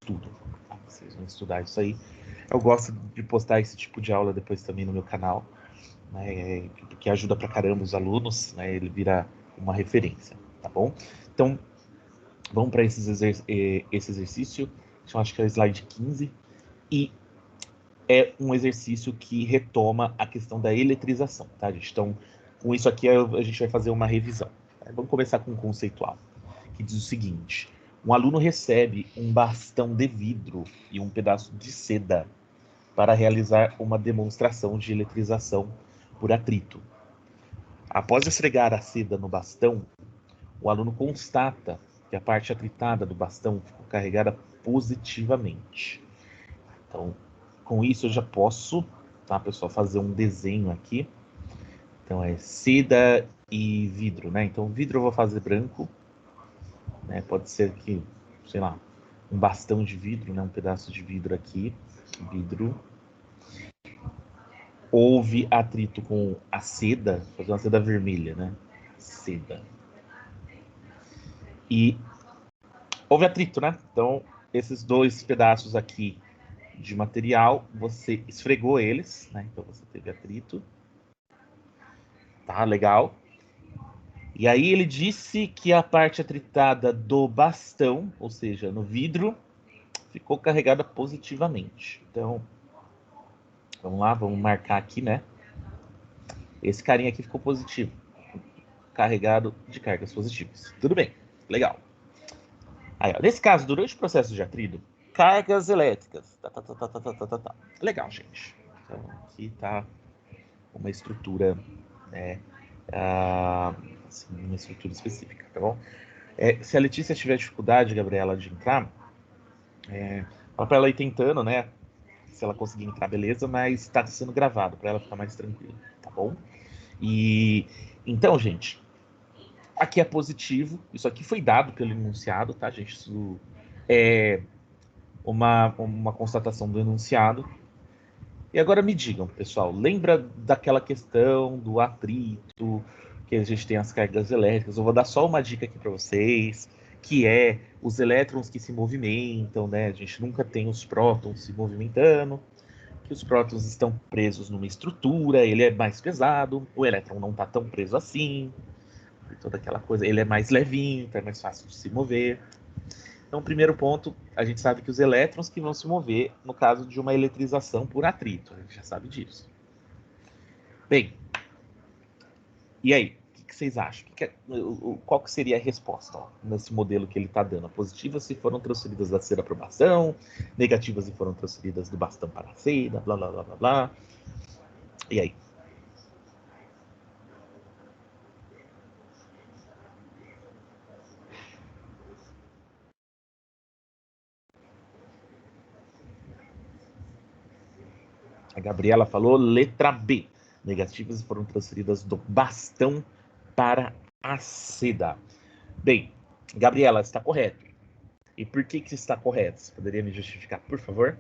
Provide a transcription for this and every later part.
estudo. Tá? Vocês vão estudar isso aí. Eu gosto de postar esse tipo de aula depois também no meu canal, né, que ajuda pra caramba os alunos, né, ele vira uma referência, tá bom? Então, vamos para esse exercício, eu acho que é o slide 15, e é um exercício que retoma a questão da eletrização, tá, gente? Então, com isso aqui, a gente vai fazer uma revisão. Tá? Vamos começar com o conceitual, que diz o seguinte: um aluno recebe um bastão de vidro e um pedaço de seda para realizar uma demonstração de eletrização por atrito. Após esfregar a seda no bastão, o aluno constata que a parte atritada do bastão ficou carregada positivamente. Então, com isso eu já posso, tá, pessoal, fazer um desenho aqui. Então é seda e vidro, né? Então vidro eu vou fazer branco, né? Pode ser que, sei lá, um bastão de vidro, né? Um pedaço de vidro aqui, vidro. Houve atrito com a seda, vou fazer uma seda vermelha, né? Seda. E houve atrito, né? Então, esses dois pedaços aqui de material, você esfregou eles, né? Então você teve atrito. Tá, legal. E aí ele disse que a parte atritada do bastão, ou seja, no vidro, ficou carregada positivamente. Então, vamos lá, vamos marcar aqui, né? Esse carinha aqui ficou positivo, carregado de cargas positivas. Tudo bem, legal. Aí, ó, nesse caso, durante o processo de atrito, cargas elétricas. Tá. Legal, gente. Então, aqui tá uma estrutura, né? Assim, uma estrutura específica, tá bom? Se a Letícia tiver dificuldade, Gabriela, de entrar, fala pra ela ir tentando, né? Se ela conseguir entrar, beleza, mas está sendo gravado para ela ficar mais tranquila, tá bom? E então, gente, aqui é positivo. Isso aqui foi dado pelo enunciado, tá, gente? Isso é uma constatação do enunciado. E agora me digam, pessoal, lembra daquela questão do atrito, que a gente tem as cargas elétricas? Eu vou dar só uma dica aqui para vocês, que é os elétrons que se movimentam, né? A gente nunca tem os prótons se movimentando, que os prótons estão presos numa estrutura, ele é mais pesado, o elétron não está tão preso assim, toda aquela coisa, ele é mais levinho, então é mais fácil de se mover. Então, primeiro ponto, a gente sabe que os elétrons que vão se mover no caso de uma eletrização por atrito, a gente já sabe disso. Bem, e aí, o que vocês acham? Qual que seria a resposta, ó, nesse modelo que ele está dando? Positivas se foram transferidas da seda para o bastão, negativas se foram transferidas do bastão para a seda, blá, blá, blá, blá, blá. E aí? A Gabriela falou letra B. Negativas foram transferidas do bastão para a seda. Bem, Gabriela, está correto. E por que está correto? Você poderia me justificar, por favor?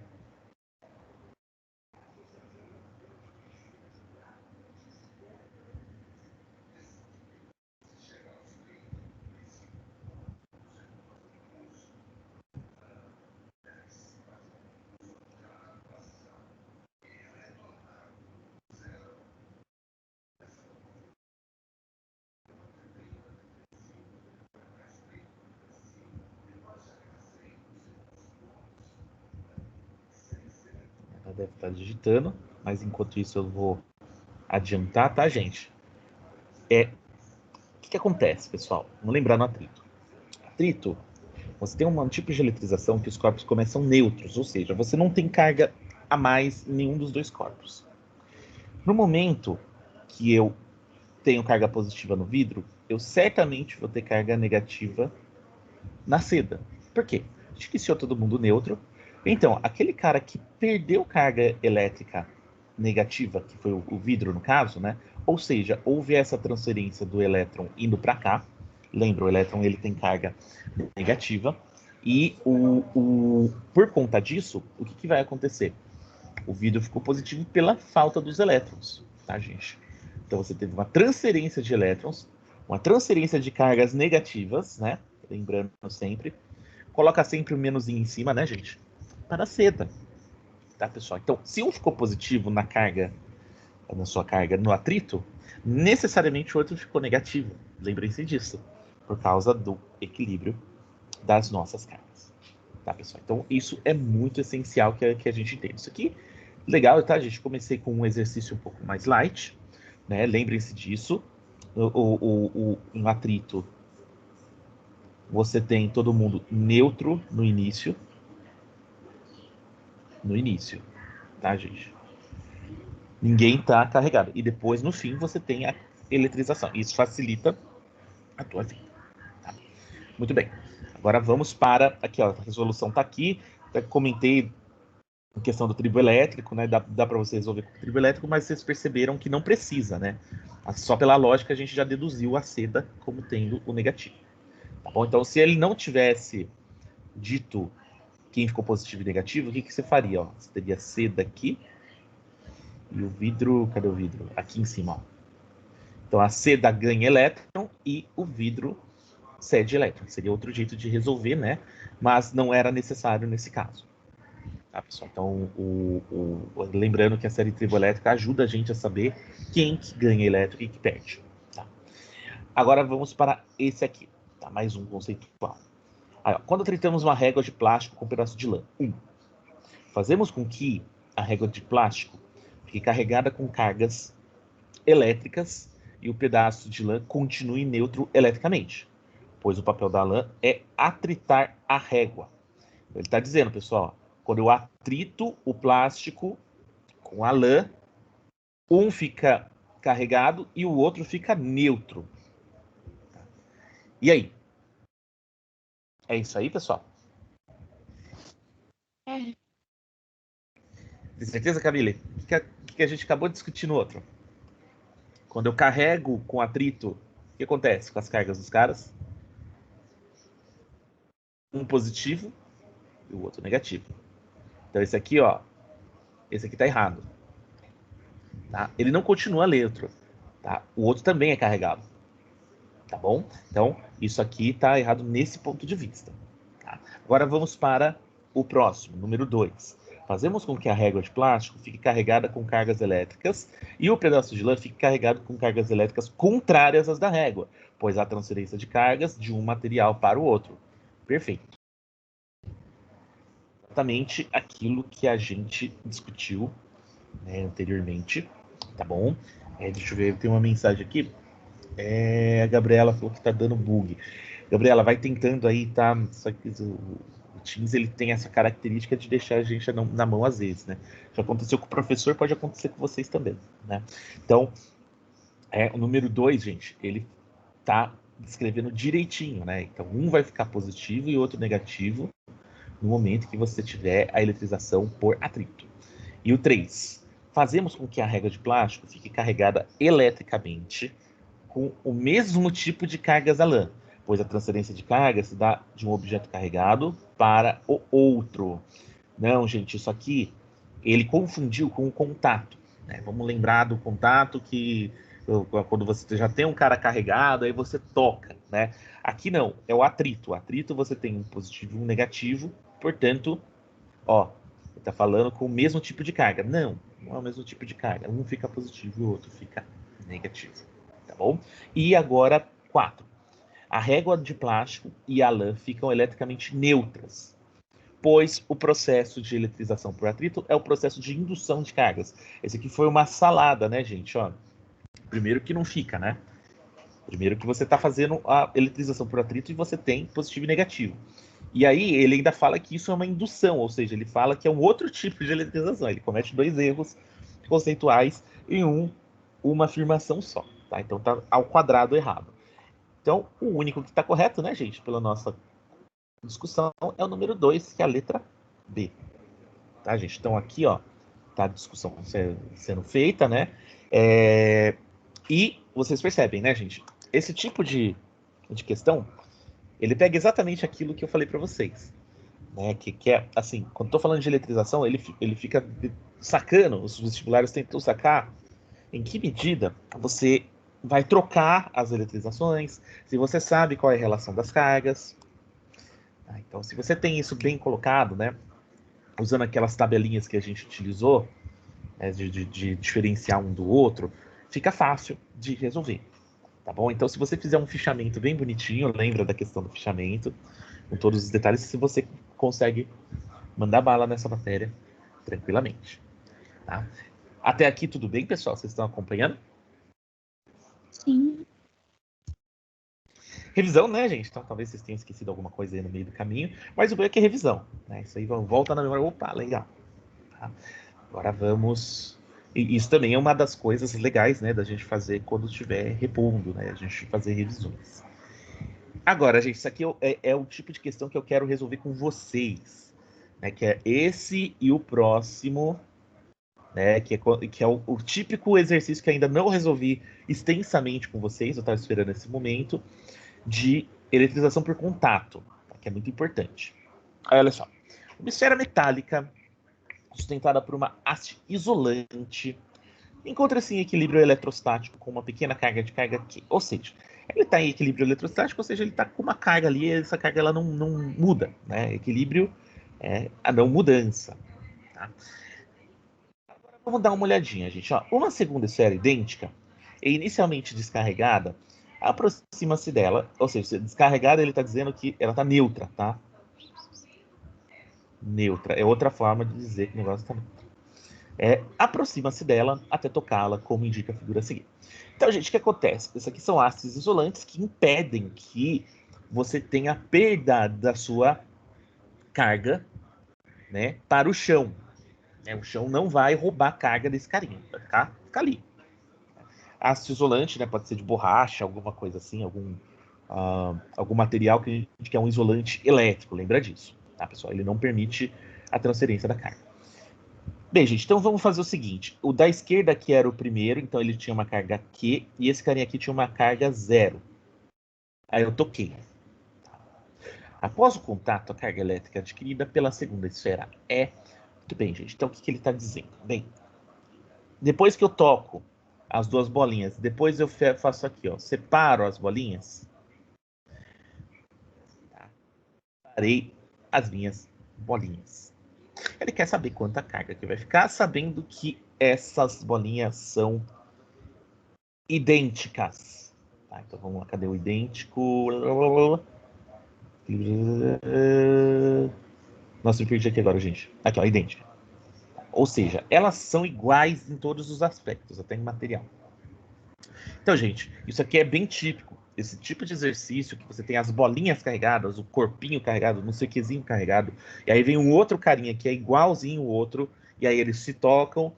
Ela deve estar digitando, mas enquanto isso eu vou adiantar, tá, gente? O que acontece, pessoal? Vamos lembrar no atrito. Atrito, você tem um tipo de eletrização que os corpos começam neutros, ou seja, você não tem carga a mais em nenhum dos dois corpos. No momento que eu tenho carga positiva no vidro, eu certamente vou ter carga negativa na seda. Por quê? A gente iniciou todo mundo neutro. Então, aquele cara que perdeu carga elétrica negativa, que foi o vidro no caso, né? Ou seja, houve essa transferência do elétron indo para cá. Lembra, o elétron ele tem carga negativa. E por conta disso, o que vai acontecer? O vidro ficou positivo pela falta dos elétrons, tá, gente? Então você teve uma transferência de elétrons, uma transferência de cargas negativas, né? Lembrando sempre, coloca sempre o menuzinho em cima, né, gente? Para a seda. Tá, pessoal? Então, se um ficou positivo na carga, na sua carga no atrito, necessariamente o outro ficou negativo. Lembrem-se disso. Por causa do equilíbrio das nossas cargas. Tá, pessoal? Então, isso é muito essencial que a gente entenda. Isso aqui, legal, tá, gente? Comecei com um exercício um pouco mais light, né? Lembrem-se disso. Em atrito, você tem todo mundo neutro no início. No início, tá, gente? Ninguém tá carregado. E depois, no fim, você tem a eletrização. Isso facilita a tua vida. Tá? Muito bem. Agora vamos para... Aqui, ó, a resolução tá aqui. Eu comentei a questão do tribo elétrico, né? Dá para você resolver com o tribo elétrico, mas vocês perceberam que não precisa, né? Só pela lógica a gente já deduziu a seda como tendo o negativo. Tá bom? Então, se ele não tivesse dito quem ficou positivo e negativo, o que você faria? Ó? Você teria seda aqui e o vidro... Cadê o vidro? Aqui em cima, ó. Então, a seda ganha elétron e o vidro cede elétron. Seria outro jeito de resolver, né? Mas não era necessário nesse caso. Tá, pessoal? Então, lembrando que a série triboelétrica ajuda a gente a saber quem que ganha elétron e quem que perde. Tá? Agora vamos para esse aqui. Tá? Mais um conceitual. Aí, ó, quando tritamos uma régua de plástico com um pedaço de lã. Fazemos com que a régua de plástico fique carregada com cargas elétricas e o pedaço de lã continue neutro eletricamente, pois o papel da lã é atritar a régua. Ele está dizendo, pessoal, quando eu atrito o plástico com a lã, um fica carregado e o outro fica neutro. E aí? É isso aí, pessoal? Tem certeza, Camille? O que a gente acabou de discutir no outro? Quando eu carrego com atrito, o que acontece com as cargas dos caras? Um positivo e o outro negativo. Então esse aqui, ó, esse aqui tá errado. Tá? Ele não continua neutro. Tá? O outro também é carregado. Tá bom? Então, isso aqui tá errado nesse ponto de vista. Tá? Agora vamos para o próximo, número 2. Fazemos com que a régua de plástico fique carregada com cargas elétricas e o pedaço de lã fique carregado com cargas elétricas contrárias às da régua, pois há transferência de cargas de um material para o outro. Perfeito. Exatamente aquilo que a gente discutiu, né, anteriormente, tá bom? Deixa eu ver, tem uma mensagem aqui. A Gabriela falou que tá dando bug. Gabriela, vai tentando aí, tá? Só que o Teams, ele tem essa característica de deixar a gente na mão às vezes, né? Já aconteceu com o professor, pode acontecer com vocês também, né? Então, o número 2, gente, ele tá descrevendo direitinho, né? Então, um vai ficar positivo e outro negativo no momento que você tiver a eletrização por atrito. E o 3, fazemos com que a régua de plástico fique carregada eletricamente com o mesmo tipo de cargas a lã, pois a transferência de carga se dá de um objeto carregado para o outro. Não, gente, isso aqui ele confundiu com o contato. Né? Vamos lembrar do contato que quando você já tem um cara carregado, aí você toca, né? Aqui não, é o atrito. O atrito você tem um positivo e um negativo, portanto, ó, ele está falando com o mesmo tipo de carga. Não é o mesmo tipo de carga. Um fica positivo e o outro fica negativo. Tá bom? E agora, 4. A régua de plástico e a lã ficam eletricamente neutras, pois o processo de eletrização por atrito é o processo de indução de cargas. Esse aqui foi uma salada, né, gente? Ó, primeiro que não fica, né? Primeiro que você está fazendo a eletrização por atrito e você tem positivo e negativo. E aí ele ainda fala que isso é uma indução, ou seja, ele fala que é um outro tipo de eletrização. Ele comete 2 erros conceituais em uma afirmação só. Tá? Então tá ao quadrado errado. Então, o único que está correto, né, gente, pela nossa discussão, é o número 2, que é a letra B. Tá, gente? Então, aqui, ó, tá a discussão sendo feita, né? E vocês percebem, né, gente? Esse tipo de questão, ele pega exatamente aquilo que eu falei para vocês. Né? Que é, assim, quando estou falando de eletrização, ele fica sacando, os vestibulares tentam sacar em que medida você vai trocar as eletrizações, se você sabe qual é a relação das cargas, Tá? Então, se você tem isso bem colocado, né, usando aquelas tabelinhas que a gente utilizou, né, de diferenciar um do outro, fica fácil de resolver. Tá bom? Então, se você fizer um fichamento bem bonitinho, lembra da questão do fichamento, com todos os detalhes, se você consegue mandar bala nessa matéria tranquilamente. Tá? Até aqui tudo bem, pessoal? Vocês estão acompanhando? Sim. Revisão, né, gente? Então talvez vocês tenham esquecido alguma coisa aí no meio do caminho, mas o bom é que é revisão, né? Isso aí volta na memória. Opa, legal. Tá? Agora vamos. E isso também é uma das coisas legais, né, da gente fazer quando estiver repondo, né? A gente fazer revisões. Agora, gente, isso aqui é o tipo de questão que eu quero resolver com vocês, né? Que é esse e o próximo, né? Que é o típico exercício que ainda não resolvi extensamente com vocês. Eu estava esperando esse momento de eletrização por contato, tá? Que é muito importante. Aí, olha só. Uma esfera metálica sustentada por uma haste isolante encontra-se em equilíbrio eletrostático com uma pequena carga de carga Q. Ou seja, ele está em equilíbrio eletrostático, ou seja, ele está com uma carga ali, e essa carga ela não muda. Né? Equilíbrio é a não mudança. Tá? Agora vamos dar uma olhadinha, gente. Ó, uma segunda esfera idêntica é inicialmente descarregada, aproxima-se dela, ou seja, descarregada ele está dizendo que ela está neutra, tá? Neutra. É outra forma de dizer que o negócio está neutro. Aproxima-se dela até tocá-la, como indica a figura a seguir. Então, gente, o que acontece? Isso aqui são hastes isolantes que impedem que você tenha perda da sua carga, né, para o chão. O chão não vai roubar a carga desse carinha, vai ficar ali. Haste isolante, né, pode ser de borracha, alguma coisa assim, algum material que é um isolante elétrico, lembra disso, tá, pessoal? Ele não permite a transferência da carga. Bem, gente, então vamos fazer o seguinte. O da esquerda aqui era o primeiro, então ele tinha uma carga Q, e esse carinha aqui tinha uma carga 0. Aí eu toquei. Após o contato, a carga elétrica adquirida pela segunda esfera é... Muito bem, gente. Então o que ele está dizendo? Bem, depois que eu toco as duas bolinhas, depois eu faço aqui, ó, separo as bolinhas. Tá? Separei as minhas bolinhas. Ele quer saber quanta carga que vai ficar, sabendo que essas bolinhas são idênticas. Tá, então vamos lá, cadê o idêntico? Nossa, eu perdi aqui agora, gente. Aqui, ó, idêntica. Ou seja, elas são iguais em todos os aspectos, até em material. Então, gente, isso aqui é bem típico. Esse tipo de exercício que você tem as bolinhas carregadas, o corpinho carregado, não sei o quezinho carregado, e aí vem um outro carinha que é igualzinho o outro, e aí eles se tocam.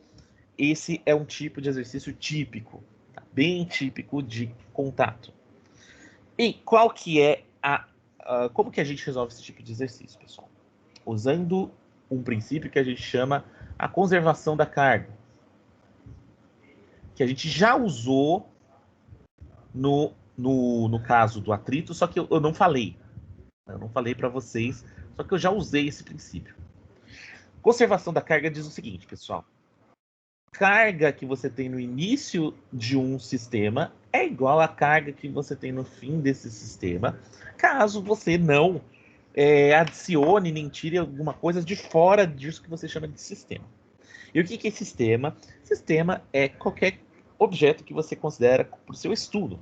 Esse é um tipo de exercício típico, tá? Bem típico de contato. E qual que é como que a gente resolve esse tipo de exercício, pessoal? Usando um princípio que a gente chama a conservação da carga, que a gente já usou no caso do atrito, só que eu não falei. Eu não falei para vocês, só que eu já usei esse princípio. Conservação da carga diz o seguinte, pessoal. Carga que você tem no início de um sistema é igual à carga que você tem no fim desse sistema, caso você não adicione nem tire alguma coisa de fora disso que você chama de sistema. E o que é sistema? Sistema é qualquer objeto que você considera para o seu estudo.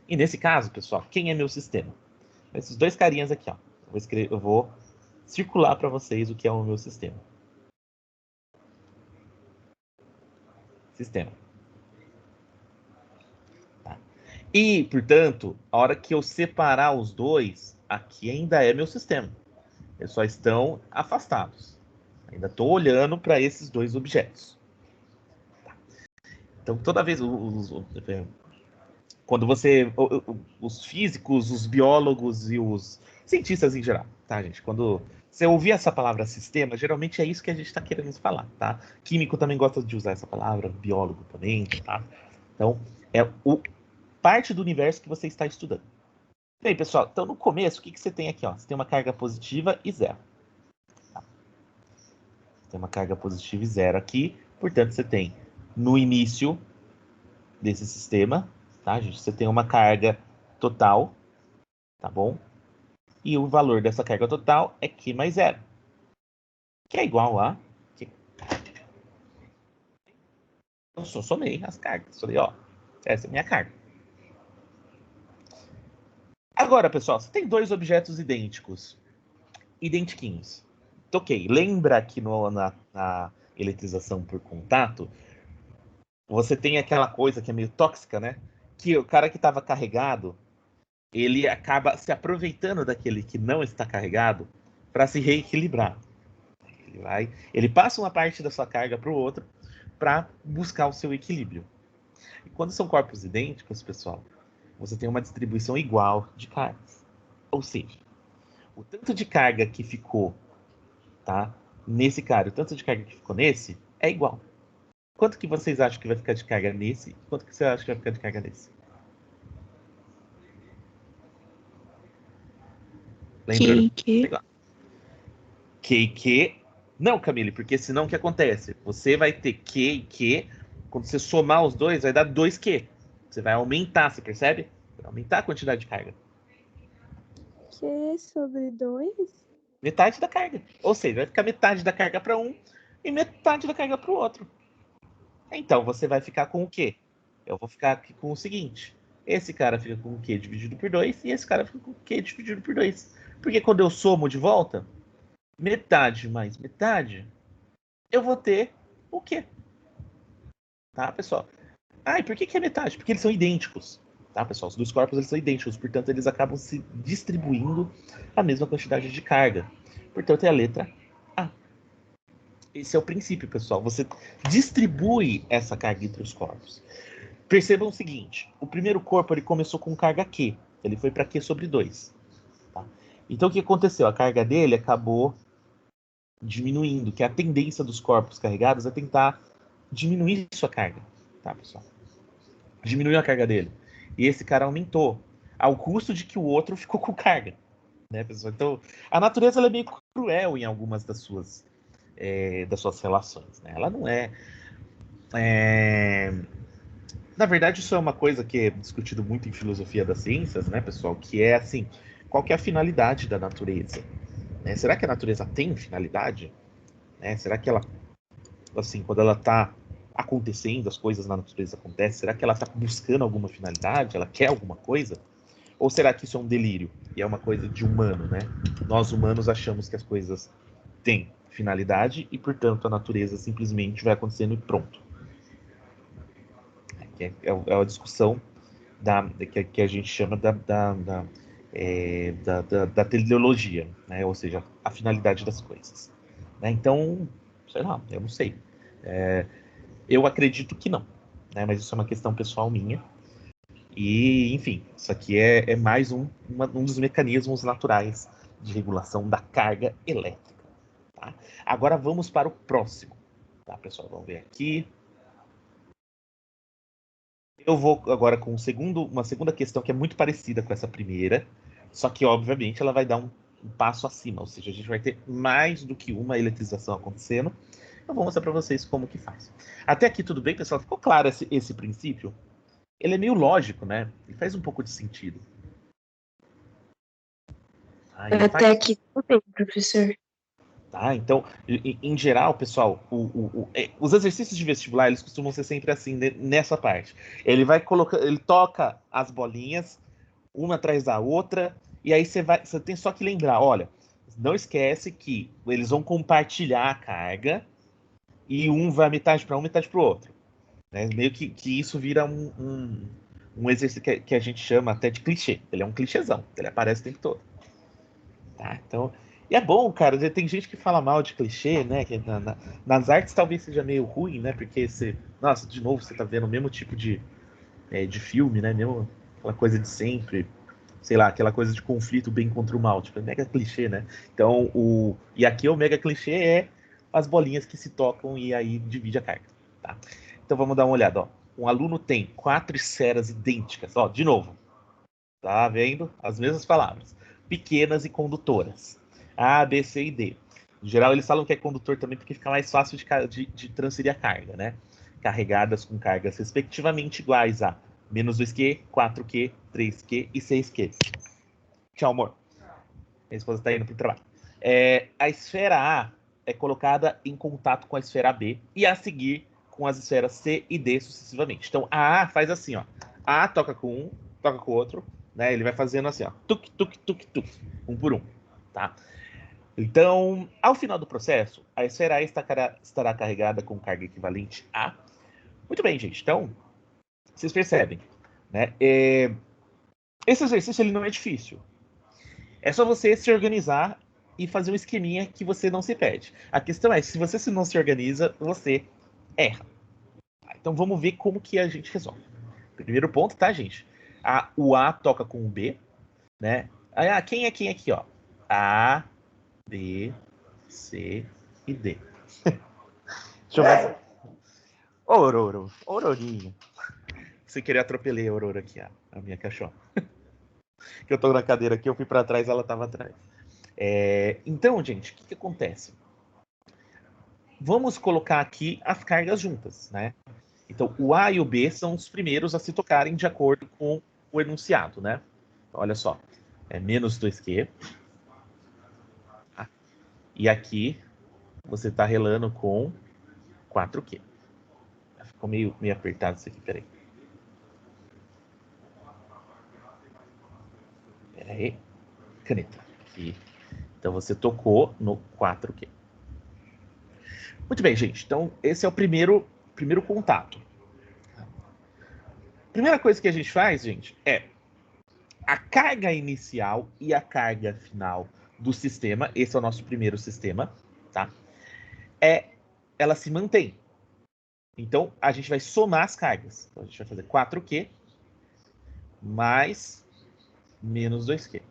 E nesse caso, pessoal, quem é meu sistema? Esses dois carinhas aqui, ó. Eu vou circular para vocês o que é o meu sistema. Sistema. Tá? E, portanto, a hora que eu separar os dois, aqui ainda é meu sistema. Eles só estão afastados. Ainda estou olhando para esses dois objetos. Tá? Então, toda vez quando você... Os físicos, os biólogos e os cientistas em geral, tá, gente? Quando você ouvir essa palavra sistema, geralmente é isso que a gente está querendo falar, tá? Químico também gosta de usar essa palavra, biólogo também, tá? Então, é parte do universo que você está estudando. Bem, pessoal, então no começo, o que você tem aqui? Ó? Você tem uma carga positiva e zero. Tá? Você tem uma carga positiva e zero aqui, portanto, você tem no início desse sistema, tá, gente? Você tem uma carga total, tá bom? E o valor dessa carga total é Q mais 0. Que é igual a Q. Eu só somei as cargas. Falei, ó, essa é a minha carga. Agora, pessoal, você tem dois objetos idênticos. Identiquinhos. Ok, lembra que na eletrização por contato, você tem aquela coisa que é meio tóxica, né? Que o cara que estava carregado, ele acaba se aproveitando daquele que não está carregado para se reequilibrar. Ele passa uma parte da sua carga para o outro para buscar o seu equilíbrio. E quando são corpos idênticos, pessoal, você tem uma distribuição igual de cargas. Ou seja, o tanto de carga que ficou, tá, nesse cara, o tanto de carga que ficou nesse, é igual. Quanto que vocês acham que vai ficar de carga nesse? Quanto que você acha que vai ficar de carga nesse? Lembrando? Q e Q. Não, Camille, porque senão o que acontece? Você vai ter Q e Q. Quando você somar os dois, vai dar 2Q. Você vai aumentar, você percebe? Vai aumentar a quantidade de carga. Q sobre 2? Metade da carga. Ou seja, vai ficar metade da carga para um e metade da carga para o outro. Então, você vai ficar com o quê? Eu vou ficar aqui com o seguinte. Esse cara fica com o Q dividido por 2 e esse cara fica com o Q dividido por 2. Porque quando eu somo de volta, metade mais metade, eu vou ter o quê? Tá, pessoal? Ah, e por que é metade? Porque eles são idênticos. Tá, pessoal? Os dois corpos eles são idênticos, portanto, eles acabam se distribuindo a mesma quantidade de carga. Portanto, é a letra A. Esse é o princípio, pessoal. Você distribui essa carga entre os corpos. Percebam o seguinte: o primeiro corpo ele começou com carga Q. Ele foi para Q sobre 2. Tá? Então, o que aconteceu? A carga dele acabou diminuindo, que a tendência dos corpos carregados é tentar diminuir sua carga. Tá, pessoal? Diminuiu a carga dele. E esse cara aumentou, ao custo de que o outro ficou com carga. Né, pessoal? Então, a natureza ela é meio cruel em algumas das suas relações. Né? Ela não é... Na verdade, isso é uma coisa que é discutido muito em filosofia das ciências, né, pessoal? Que é assim, qual que é a finalidade da natureza? Né? Será que a natureza tem finalidade? Né? Será que ela, assim, quando ela está acontecendo, as coisas na natureza acontecem, será que ela está buscando alguma finalidade? Ela quer alguma coisa? Ou será que isso é um delírio? E é uma coisa de humano, né? Nós humanos achamos que as coisas têm finalidade e, portanto, a natureza simplesmente vai acontecendo e pronto. É uma discussão que a gente chama da teleologia, né? Ou seja, a finalidade das coisas. Né? Então, sei lá, eu não sei. Eu acredito que não, né? Mas isso é uma questão pessoal minha. E, enfim, isso aqui é mais um dos mecanismos naturais de regulação da carga elétrica. Tá? Agora vamos para o próximo. Tá, pessoal? Vamos ver aqui. Eu vou agora com uma segunda questão que é muito parecida com essa primeira, só que, obviamente, ela vai dar um passo acima, ou seja, a gente vai ter mais do que uma eletrização acontecendo. Eu vou mostrar para vocês como que faz. Até aqui tudo bem, pessoal? Ficou claro esse princípio? Ele é meio lógico, né? Ele faz um pouco de sentido. Até aqui tudo bem, professor. Tá? Então, em geral, pessoal, os exercícios de vestibular, eles costumam ser sempre assim, nessa parte. Ele vai colocar, ele toca as bolinhas, uma atrás da outra, e aí você tem só que lembrar, olha, não esquece que eles vão compartilhar a carga, e um vai metade para um, metade para o outro. Né? Meio que isso vira um exercício que a gente chama até de clichê. Ele é um clichêzão, ele aparece o tempo todo. Tá? Então, e é bom, cara. Tem gente que fala mal de clichê, né? Que nas artes talvez seja meio ruim, né? Porque você. Nossa, de novo, você tá vendo o mesmo tipo de filme, né? Mesmo aquela coisa de sempre. Sei lá, aquela coisa de conflito bem contra o mal. Tipo, é mega clichê, né? Então, e aqui o mega clichê é as bolinhas que se tocam e aí divide a carga. Tá? Então vamos dar uma olhada, ó. Um aluno tem 4 esferas idênticas. Ó, de novo. Tá vendo? As mesmas palavras. Pequenas e condutoras. A, B, C e D. Em geral, eles falam que é condutor também porque fica mais fácil de transferir a carga, né? Carregadas com cargas respectivamente iguais a menos 2Q, 4Q, 3Q e 6Q. Tchau, amor. Minha esposa está indo para o trabalho. A esfera A é colocada em contato com a esfera B e a seguir com as esferas C e D sucessivamente. Então, a A faz assim, ó. A toca com um, toca com o outro, né? Ele vai fazendo assim, ó. Tuk, tuk, tuk, tuk. Um por um, tá? Então, ao final do processo, a esfera A estará carregada com carga equivalente a... Muito bem, gente. Então, vocês percebem, né? Esse exercício ele não é difícil. É só você se organizar e fazer um esqueminha que você não se perde. A questão é, se você não se organiza, você erra. Então vamos ver como que a gente resolve. Primeiro ponto, tá, gente? O A toca com o B, né? Quem é quem aqui, ó? A, B, C e D. Deixa eu ver. Aurorinha. Sem querer atropelei a Aurora aqui, a minha cachorra. Que eu tô na cadeira aqui, eu fui para trás, ela tava atrás. Então, gente, o que acontece? Vamos colocar aqui as cargas juntas, né? Então, o A e o B são os primeiros a se tocarem de acordo com o enunciado, né? Então, olha só, é menos 2Q. Tá? E aqui, você está relando com 4Q. Ficou meio apertado isso aqui, peraí. Peraí, caneta. Aqui. Então, você tocou no 4Q. Muito bem, gente. Então, esse é o primeiro contato. A primeira coisa que a gente faz, gente, é a carga inicial e a carga final do sistema. Esse é o nosso primeiro sistema, tá? Ela se mantém. Então, a gente vai somar as cargas. Então, a gente vai fazer 4Q mais menos 2Q.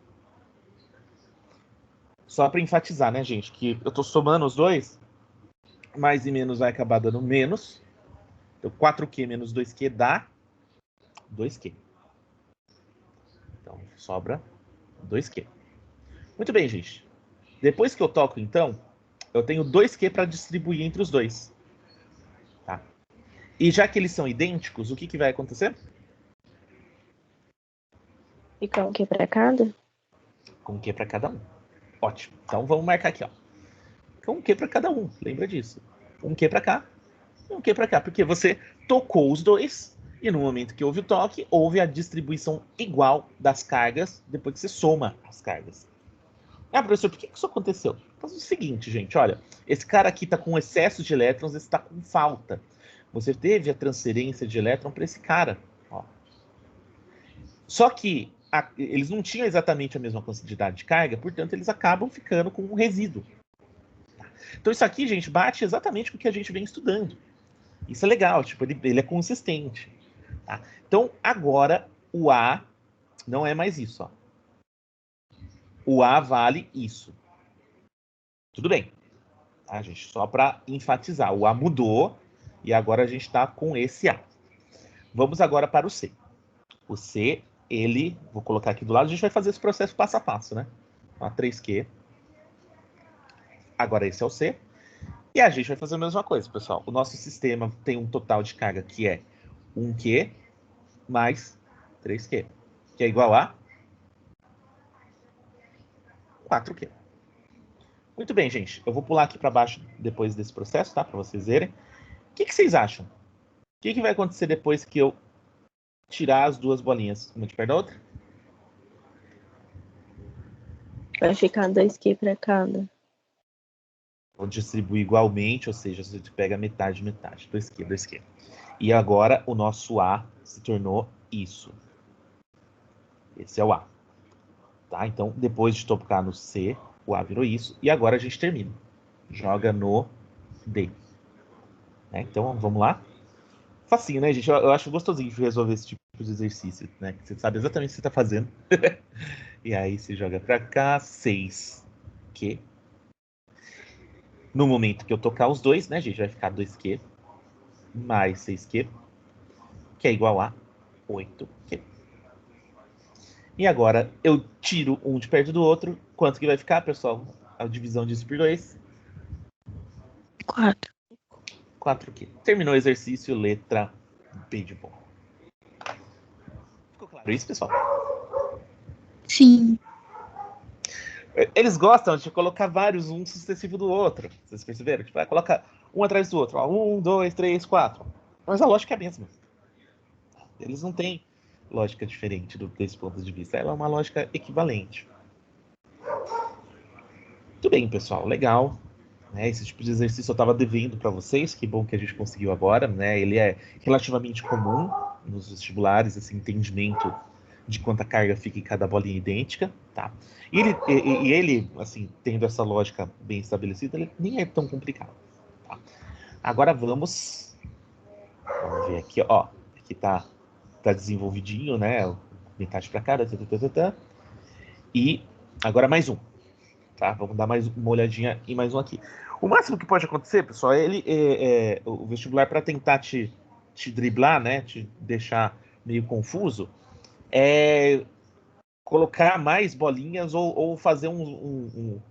Só para enfatizar, né, gente, que eu estou somando os dois, mais e menos vai acabar dando menos. Então, 4Q menos 2Q dá 2Q. Então, sobra 2Q. Muito bem, gente. Depois que eu toco, então, eu tenho 2Q para distribuir entre os dois. Tá? E já que eles são idênticos, o que vai acontecer? Fica um Q para cada? Com um Q para cada um. Ótimo. Então, vamos marcar aqui, ó. Com um Q para cada um. Lembra disso. Um Q para cá, um Q para cá. Porque você tocou os dois e no momento que houve o toque, houve a distribuição igual das cargas depois que você soma as cargas. Professor, por que isso aconteceu? Faz o seguinte, gente, olha, esse cara aqui está com excesso de elétrons, esse está com falta. Você teve a transferência de elétron para esse cara. Ó. Só que eles não tinham exatamente a mesma quantidade de carga, portanto, eles acabam ficando com um resíduo. Então, isso aqui, gente, bate exatamente com o que a gente vem estudando. Isso é legal, tipo, ele é consistente. Tá? Então, agora, o A não é mais isso, ó. O A vale isso. Tudo bem. Tá, gente? Só para enfatizar. O A mudou e agora a gente está com esse A. Vamos agora para o C. O C, ele... Vou colocar aqui do lado. A gente vai fazer esse processo passo a passo, né? Então, 3Q. Agora esse é o C. E a gente vai fazer a mesma coisa, pessoal. O nosso sistema tem um total de carga que é 1Q mais 3Q. Que é igual a 4Q. Muito bem, gente. Eu vou pular aqui para baixo depois desse processo, tá? Para vocês verem. O que vocês acham? O que vai acontecer depois que eu tirar as duas bolinhas, uma de perto da outra? Vai ficar 2Q para cada. Vou distribuir igualmente, ou seja, você pega metade, metade. 2Q, 2Q. E agora o nosso A se tornou isso. Esse é o A. Tá? Então, depois de tocar no C, o A virou isso. E agora a gente termina. Joga no D. Né? Então, vamos lá. Facinho, né, gente? Eu acho gostosinho de resolver esse tipo de exercício, né? Você sabe exatamente o que você está fazendo. E aí você joga para cá, 6Q. No momento que eu tocar os dois, né, gente? Vai ficar 2Q mais 6Q, que é igual a 8Q. E agora eu tiro um de perto do outro. Quanto que vai ficar, pessoal? A divisão disso por 2? 4. 4Q. Terminou o exercício, letra B de bom. Ficou claro isso, pessoal? Sim. Eles gostam de colocar vários, um sucessivo do outro. Vocês perceberam? Tipo, coloca um atrás do outro. Ó, 1, 2, 3, 4. Mas a lógica é a mesma. Eles não têm lógica diferente desse ponto de vista. Ela é uma lógica equivalente. Muito bem, pessoal. Legal. Né, esse tipo de exercício eu estava devendo para vocês. Que bom que a gente conseguiu agora. Né? Ele é relativamente comum nos vestibulares, esse entendimento de quanta carga fica em cada bolinha idêntica, tá? E ele, assim, tendo essa lógica bem estabelecida, ele nem é tão complicado, tá? Agora vamos ver aqui, ó. Aqui tá desenvolvidinho, né? Metade para cada, e agora mais um, tá? Vamos dar mais uma olhadinha em mais um aqui. O máximo que pode acontecer, pessoal, o vestibular para tentar te driblar, né? Te deixar meio confuso, é colocar mais bolinhas ou fazer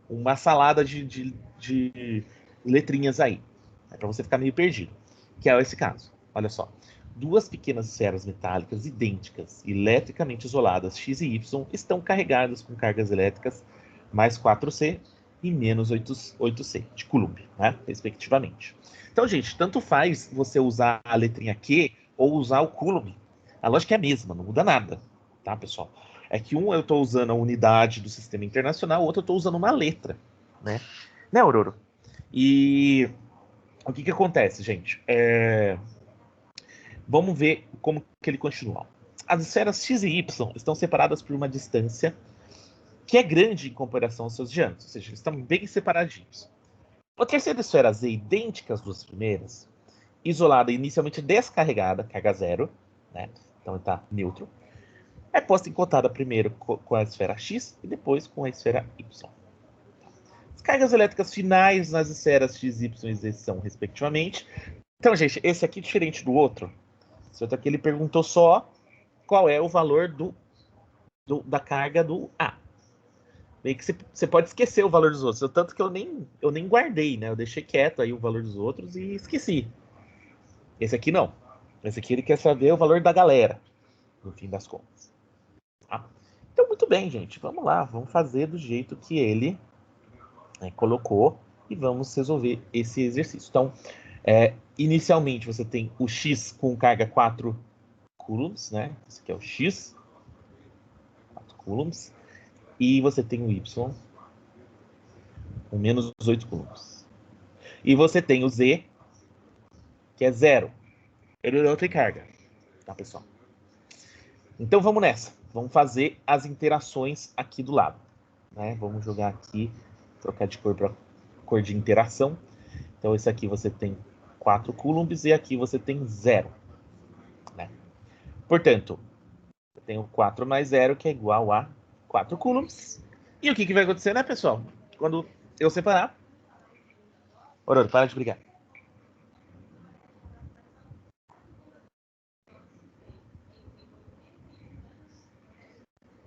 uma salada de letrinhas aí, para você ficar meio perdido, que é esse caso. Olha só, duas pequenas esferas metálicas idênticas, eletricamente isoladas, x e y, estão carregadas com cargas elétricas mais 4C e menos 8C de Coulomb, né, respectivamente. Então, gente, tanto faz você usar a letrinha Q ou usar o Coulomb. A lógica é a mesma, não muda nada, tá, pessoal? É que um eu estou usando a unidade do sistema internacional, o outro eu estou usando uma letra, né? Né, Aurora? E o que acontece, gente? Vamos ver como que ele continua. As esferas x e y estão separadas por uma distância que é grande em comparação aos seus diâmetros, ou seja, eles estão bem separadinhos. A terceira esfera z, idêntica às duas primeiras, isolada e inicialmente descarregada, carga zero, né? Então está neutro, é posta em cotada primeiro com a esfera X e depois com a esfera Y. As cargas elétricas finais nas esferas X, Y e Z são, respectivamente. Então, gente, esse aqui, diferente do outro, esse outro aqui ele perguntou só qual é o valor da carga do A. Meio que você pode esquecer o valor dos outros. Tanto que eu nem guardei, né? Eu deixei quieto aí o valor dos outros e esqueci. Esse aqui não. Esse aqui ele quer saber o valor da galera, no fim das contas. Tá? Então, muito bem, gente. Vamos lá. Vamos fazer do jeito que ele colocou e vamos resolver esse exercício. Então, inicialmente você tem o x com carga 4 coulombs, né? Esse aqui é o x, 4 coulombs, e você tem o y com menos 8 coulombs. E você tem o z, que é 0. Ele não tem carga, tá, pessoal? Então vamos nessa. Vamos fazer as interações aqui do lado, né? Vamos jogar aqui, trocar de cor para cor de interação. Então esse aqui você tem 4 coulombs e aqui você tem 0. Né? Portanto, eu tenho 4 mais 0, que é igual a 4 coulombs. E o que vai acontecer, né, pessoal? Quando eu separar... Ororo, para de brigar.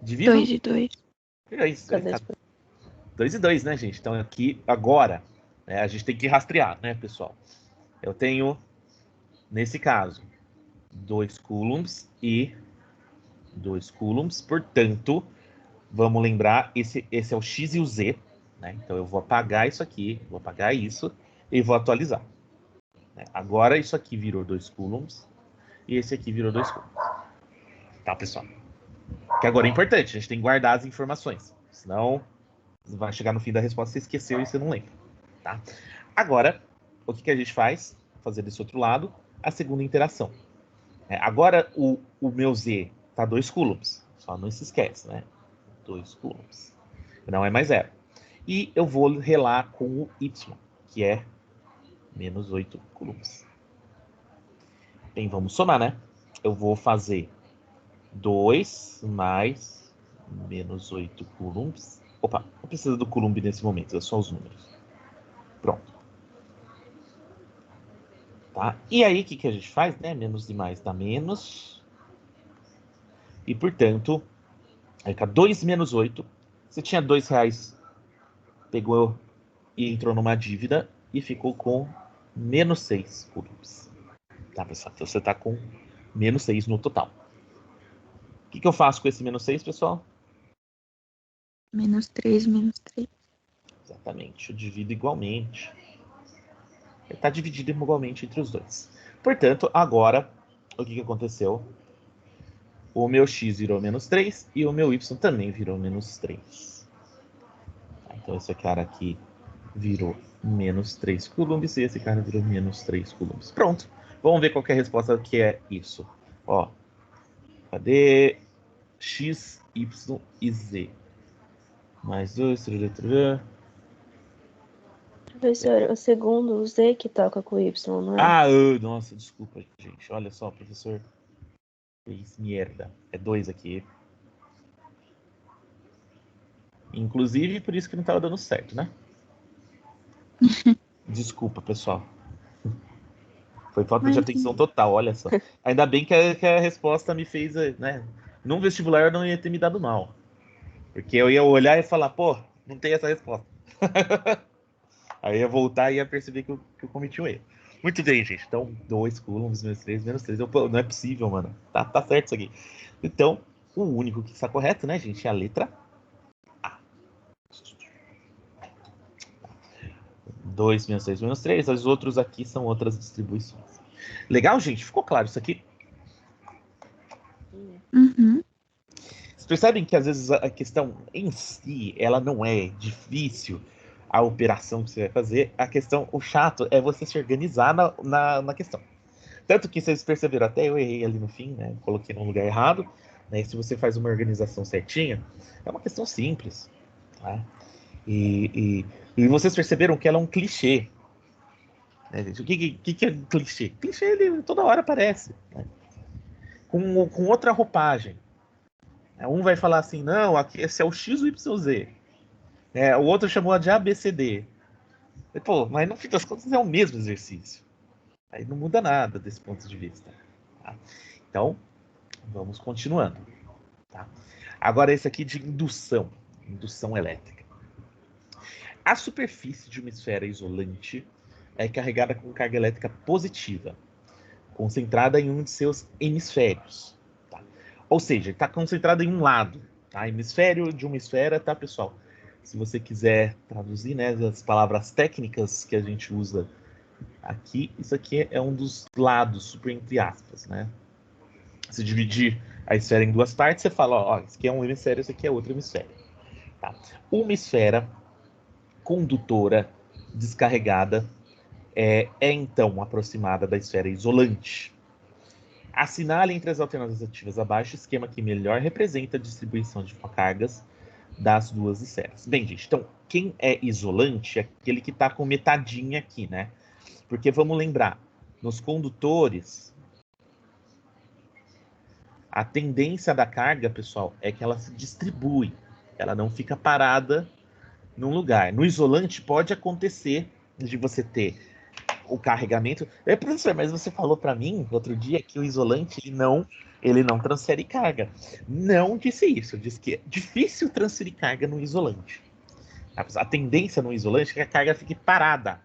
Divido... 2 e 2. É isso, vai ficar 2 e 2, né, gente? Então aqui, agora, né, a gente tem que rastrear, né, pessoal? Eu tenho, nesse caso, 2 coulombs e 2 coulombs. Portanto, vamos lembrar, esse é o x e o z, né? Então eu vou apagar isso aqui, vou apagar isso e vou atualizar. Né? Agora isso aqui virou 2 coulombs e esse aqui virou 2 coulombs. Tá, pessoal? Que agora é importante, a gente tem que guardar as informações. Senão vai chegar no fim da resposta, você esqueceu e você não lembra. Tá? Agora, o que a gente faz? Fazer desse outro lado a segunda interação. Agora o meu z tá 2 coulombs. Só não se esquece, né? 2 coulombs. Não é mais 0. E eu vou relar com o y, que é menos 8 coulombs. Bem, vamos somar, né? Eu vou fazer 2 mais menos 8 coulombs. Opa, não precisa do coulomb nesse momento, é só os números. Pronto. Tá? E aí, o que a gente faz, né? Menos e mais dá menos. E, portanto, aí fica 2 menos 8. Você tinha R$2, pegou e entrou numa dívida e ficou com menos 6 coulombs. Tá, pessoal? Então você está com menos 6 no total. O que eu faço com esse menos 6, pessoal? Menos 3, menos 3. Exatamente, eu divido igualmente. Está dividido igualmente entre os dois. Portanto, agora, o que aconteceu? O meu x virou menos 3 e o meu y também virou menos 3. Então, esse cara aqui virou menos 3 coulombs e esse cara virou menos 3 coulombs. Pronto. Vamos ver qual é a resposta que é isso. Ó, cadê x, y e z? Mais 2, Professor, o segundo, o Z que toca com o Y, não é? Nossa, desculpa, gente. Olha só, professor. Fez merda. É 2 aqui. Inclusive, por isso que não estava dando certo, né? Desculpa, pessoal. Foi falta de atenção total, olha só. Ainda bem que a resposta me fez, né? Num vestibular eu não ia ter me dado mal. Porque eu ia olhar e falar, pô, não tem essa resposta. Aí eu ia voltar e ia perceber que eu cometi um erro. Muito bem, gente. Então, 2 coulombs, menos 3, menos 3. Não é possível, mano. Tá certo isso aqui. Então, o único que está correto, né, gente, é a letra A. 2 menos 3 menos 3. Os outros aqui são outras distribuições. Legal, gente? Ficou claro isso aqui? Uhum. Vocês percebem que às vezes a questão em si, ela não é difícil, a operação que você vai fazer. A questão, o chato é você se organizar na questão. Tanto que vocês perceberam, até eu errei ali no fim, né? Coloquei no lugar errado. Né? Se você faz uma organização certinha, é uma questão simples. Tá? E vocês perceberam que ela é um clichê. Né, gente? O que é clichê? Clichê, ele toda hora aparece. Né? Com outra roupagem. Um vai falar assim, não, aqui, esse é o X, o Y, Z. O outro chamou de ABCD. Pô, mas no fim das contas é o mesmo exercício. Aí não muda nada desse ponto de vista. Tá? Então, vamos continuando. Tá? Agora esse aqui de indução elétrica. A superfície de uma esfera isolante é carregada com carga elétrica positiva, concentrada em um de seus hemisférios. Tá? Ou seja, está concentrada em um lado. Tá? Hemisfério de uma esfera, tá, pessoal? Se você quiser traduzir, né, as palavras técnicas que a gente usa aqui, isso aqui é um dos lados, super entre aspas, né? Se dividir a esfera em duas partes, você fala, ó, isso aqui é um hemisfério, isso aqui é outro hemisfério. Tá? Uma esfera condutora descarregada é então aproximada da esfera isolante. Assinale entre as alternativas abaixo o esquema que melhor representa a distribuição de cargas das duas esferas. Bem, gente, então, quem é isolante é aquele que está com metadinha aqui, né? Porque vamos lembrar, nos condutores, a tendência da carga, pessoal, é que ela se distribui. Ela não fica parada num lugar. No isolante pode acontecer de você ter o carregamento. Professor, mas você falou para mim outro dia que o isolante ele não transfere carga. Não disse isso. Disse que é difícil transferir carga no isolante. A tendência no isolante é que a carga fique parada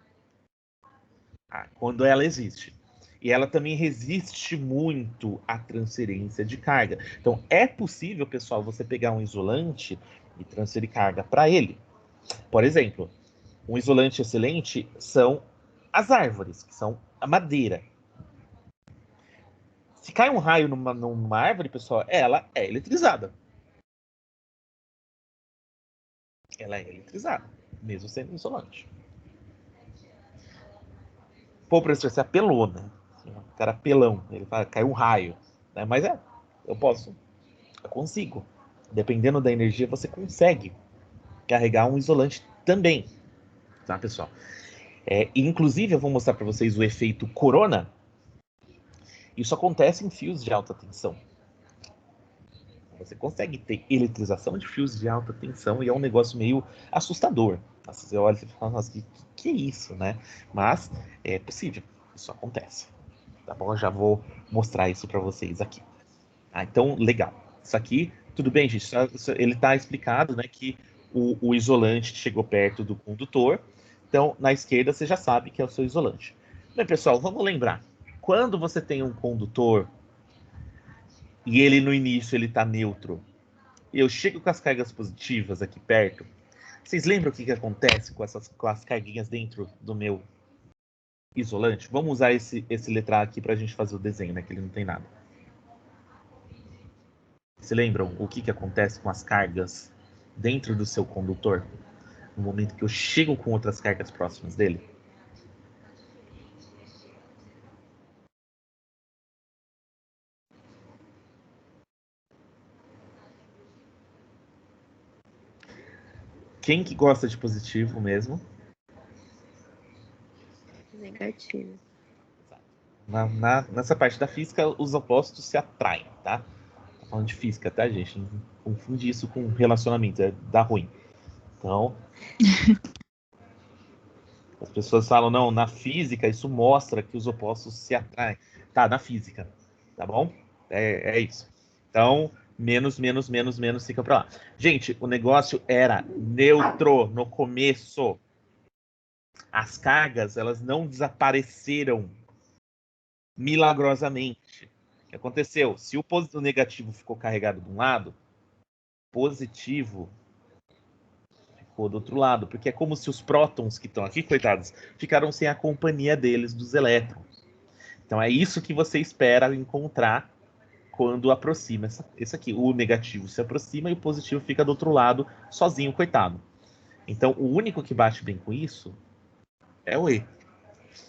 quando ela existe. E ela também resiste muito à transferência de carga. Então, é possível, pessoal, você pegar um isolante e transferir carga para ele. Por exemplo, um isolante excelente são as árvores, que são a madeira. Se cai um raio numa árvore, pessoal, ela é eletrizada. Ela é eletrizada, mesmo sendo isolante. Pô, o professor, você apelou, né? O cara apelão, ele fala, caiu um raio. Né? Mas eu consigo. Dependendo da energia, você consegue carregar um isolante também. Tá, pessoal? Inclusive, eu vou mostrar para vocês o efeito corona. Isso acontece em fios de alta tensão. Você consegue ter eletrização de fios de alta tensão e é um negócio meio assustador. Você olha e fala, nossa, que é isso, né? Mas é possível, isso acontece. Tá bom? Eu já vou mostrar isso para vocês aqui. Então, legal. Isso aqui, tudo bem, gente? Ele está explicado, né, que o isolante chegou perto do condutor. Então, na esquerda, você já sabe que é o seu isolante. Bem, pessoal, vamos lembrar. Quando você tem um condutor e ele no início ele está neutro, e eu chego com as cargas positivas aqui perto, vocês lembram o que acontece com as carguinhas dentro do meu isolante? Vamos usar esse letrar aqui para a gente fazer o desenho, né? Que ele não tem nada. Vocês lembram o que acontece com as cargas dentro do seu condutor no momento que eu chego com outras cargas próximas dele? Quem que gosta de positivo mesmo? Negativo. Nessa parte da física, os opostos se atraem, tá? Tô falando de física, tá, gente? Não confunde isso com relacionamento, dá ruim. Então, as pessoas falam, não, na física isso mostra que os opostos se atraem. Tá, na física, tá bom? É isso. Então, menos fica pra lá. Gente, o negócio era neutro no começo. As cargas, elas não desapareceram milagrosamente. O que aconteceu? Se o negativo ficou carregado de um lado, positivo ficou do outro lado, porque é como se os prótons que estão aqui, coitados, ficaram sem a companhia deles, dos elétrons. Então é isso que você espera encontrar quando aproxima esse aqui. O negativo se aproxima e o positivo fica do outro lado, sozinho, coitado. Então o único que bate bem com isso é o E.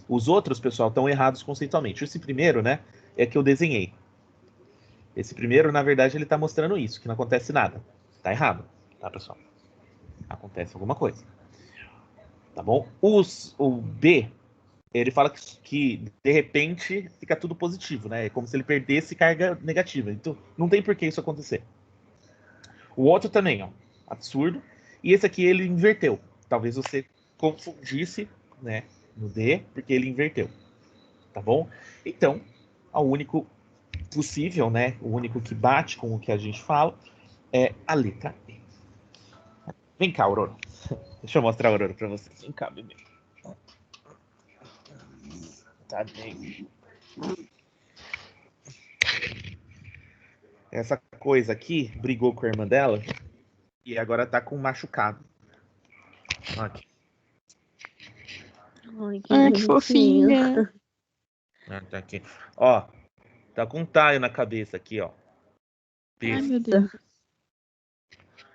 Os outros, pessoal, estão errados conceitualmente. Esse primeiro, né, é que eu desenhei. Esse primeiro, na verdade, ele está mostrando isso, que não acontece nada. Tá errado, tá, pessoal? Acontece alguma coisa. Tá bom? O B, ele fala que de repente fica tudo positivo, né? É como se ele perdesse carga negativa. Então, não tem por que isso acontecer. O outro também, ó, absurdo. E esse aqui ele inverteu. Talvez você confundisse, né, no D, porque ele inverteu. Tá bom? Então, o único possível, né, o único que bate com o que a gente fala é a letra E. Vem cá, Aurora. Deixa eu mostrar a Aurora pra vocês. Vem cá, bebê. Tá bem. Essa coisa aqui brigou com a irmã dela e agora tá com um machucado. Aqui. Ai, que Ai, que bonitinho. fofinha. Tá aqui. Ó, tá com um taio na cabeça aqui, ó. Ai, meu Deus.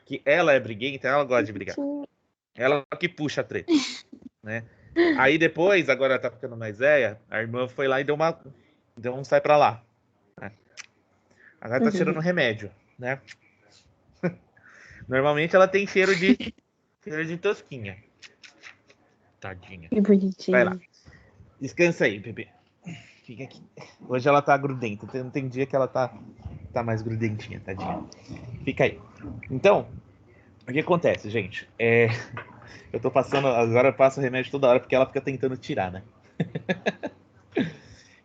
Que ela é briguenta, ela gosta de brigar. Ela que puxa a treta, né? Aí depois, agora tá ficando mais velha, a irmã foi lá e deu um sai pra lá. Né? Agora tá cheirando remédio, né? Normalmente ela tem cheiro de tosquinha. Tadinha. Que bonitinho. Vai lá. Descansa aí, bebê. Fica aqui. Hoje ela tá grudenta. Tem dia que ela tá mais grudentinha, tadinha. Fica aí. Então, o que acontece, gente? Eu tô passando... Agora eu passo remédio toda hora porque ela fica tentando tirar, né?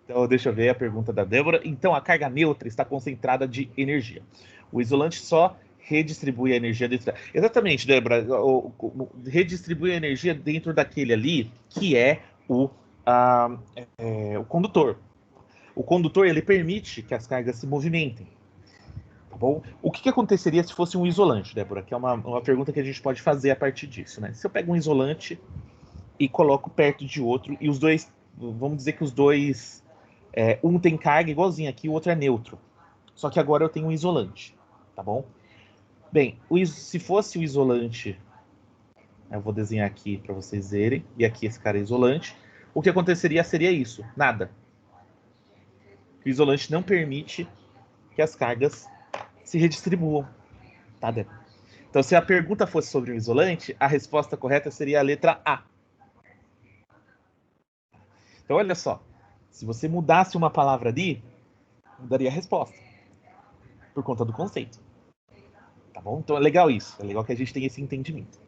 Então, deixa eu ver a pergunta da Débora. Então, a carga neutra está concentrada de energia. O isolante só redistribui a energia dentro... Exatamente, Débora. Redistribui a energia dentro daquele ali que é o condutor. O condutor, ele permite que as cargas se movimentem. Tá bom? O que aconteceria se fosse um isolante, Débora? Que é uma pergunta que a gente pode fazer a partir disso, né? Se eu pego um isolante e coloco perto de outro, e os dois... Vamos dizer que os dois... um tem carga igualzinho aqui, o outro é neutro. Só que agora eu tenho um isolante, tá bom? Bem, se fosse o isolante, eu vou desenhar aqui para vocês verem, e aqui esse cara é isolante, o que aconteceria seria isso, nada. O isolante não permite que as cargas se redistribuam, tá, Débora? Então, se a pergunta fosse sobre o isolante, a resposta correta seria a letra A. Então, olha só, se você mudasse uma palavra ali, mudaria a resposta, por conta do conceito. Tá bom? Então é legal isso, é legal que a gente tenha esse entendimento.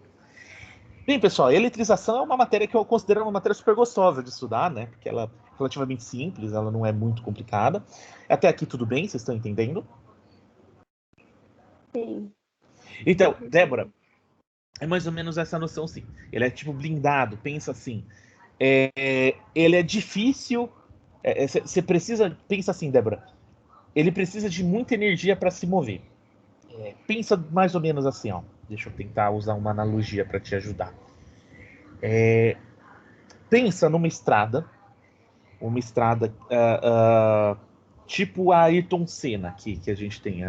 Bem, pessoal, a eletrização é uma matéria que eu considero uma matéria super gostosa de estudar, né? Porque ela é relativamente simples, ela não é muito complicada. Até aqui tudo bem, vocês estão entendendo? Sim. Então, Débora, é mais ou menos essa noção, sim. Ele é tipo blindado, pensa assim. Ele é difícil. Você precisa. Pensa assim, Débora. Ele precisa de muita energia para se mover. Pensa mais ou menos assim, ó. Deixa eu tentar usar uma analogia para te ajudar. Pensa numa estrada, tipo a Ayrton Senna aqui, que a gente tem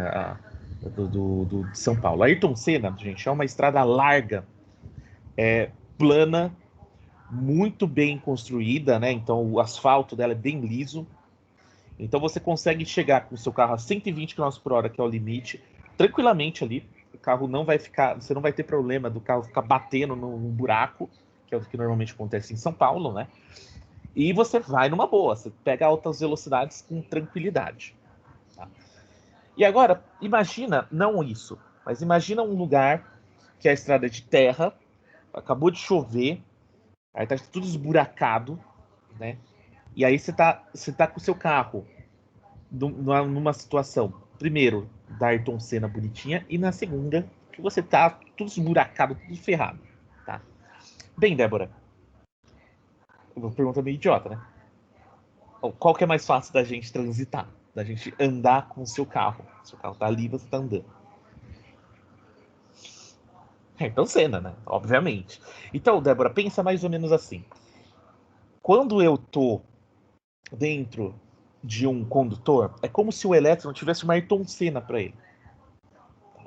de São Paulo. A Ayrton Senna, gente, é uma estrada larga, plana, muito bem construída, né? Então o asfalto dela é bem liso. Então você consegue chegar com o seu carro a 120 km por hora, que é o limite, tranquilamente ali. O carro não vai ficar, você não vai ter problema do carro ficar batendo num buraco, que é o que normalmente acontece em São Paulo, né? E você vai numa boa, você pega altas velocidades com tranquilidade. Tá? E agora, imagina, não isso, mas imagina um lugar que a estrada é de terra, acabou de chover, aí tá tudo esburacado, né? E aí você tá com o seu carro numa situação, primeiro, da Ayrton Senna bonitinha, e na segunda, que você tá tudo esburacado, tudo ferrado, tá? Bem, Débora, uma pergunta meio idiota, né? Qual que é mais fácil da gente transitar? Da gente andar com o seu carro. O seu carro tá ali e você tá andando. Ayrton Senna, né? Obviamente. Então, Débora, pensa mais ou menos assim. Quando eu tô dentro de um condutor, é como se o elétron tivesse uma Ayrton Senna para ele.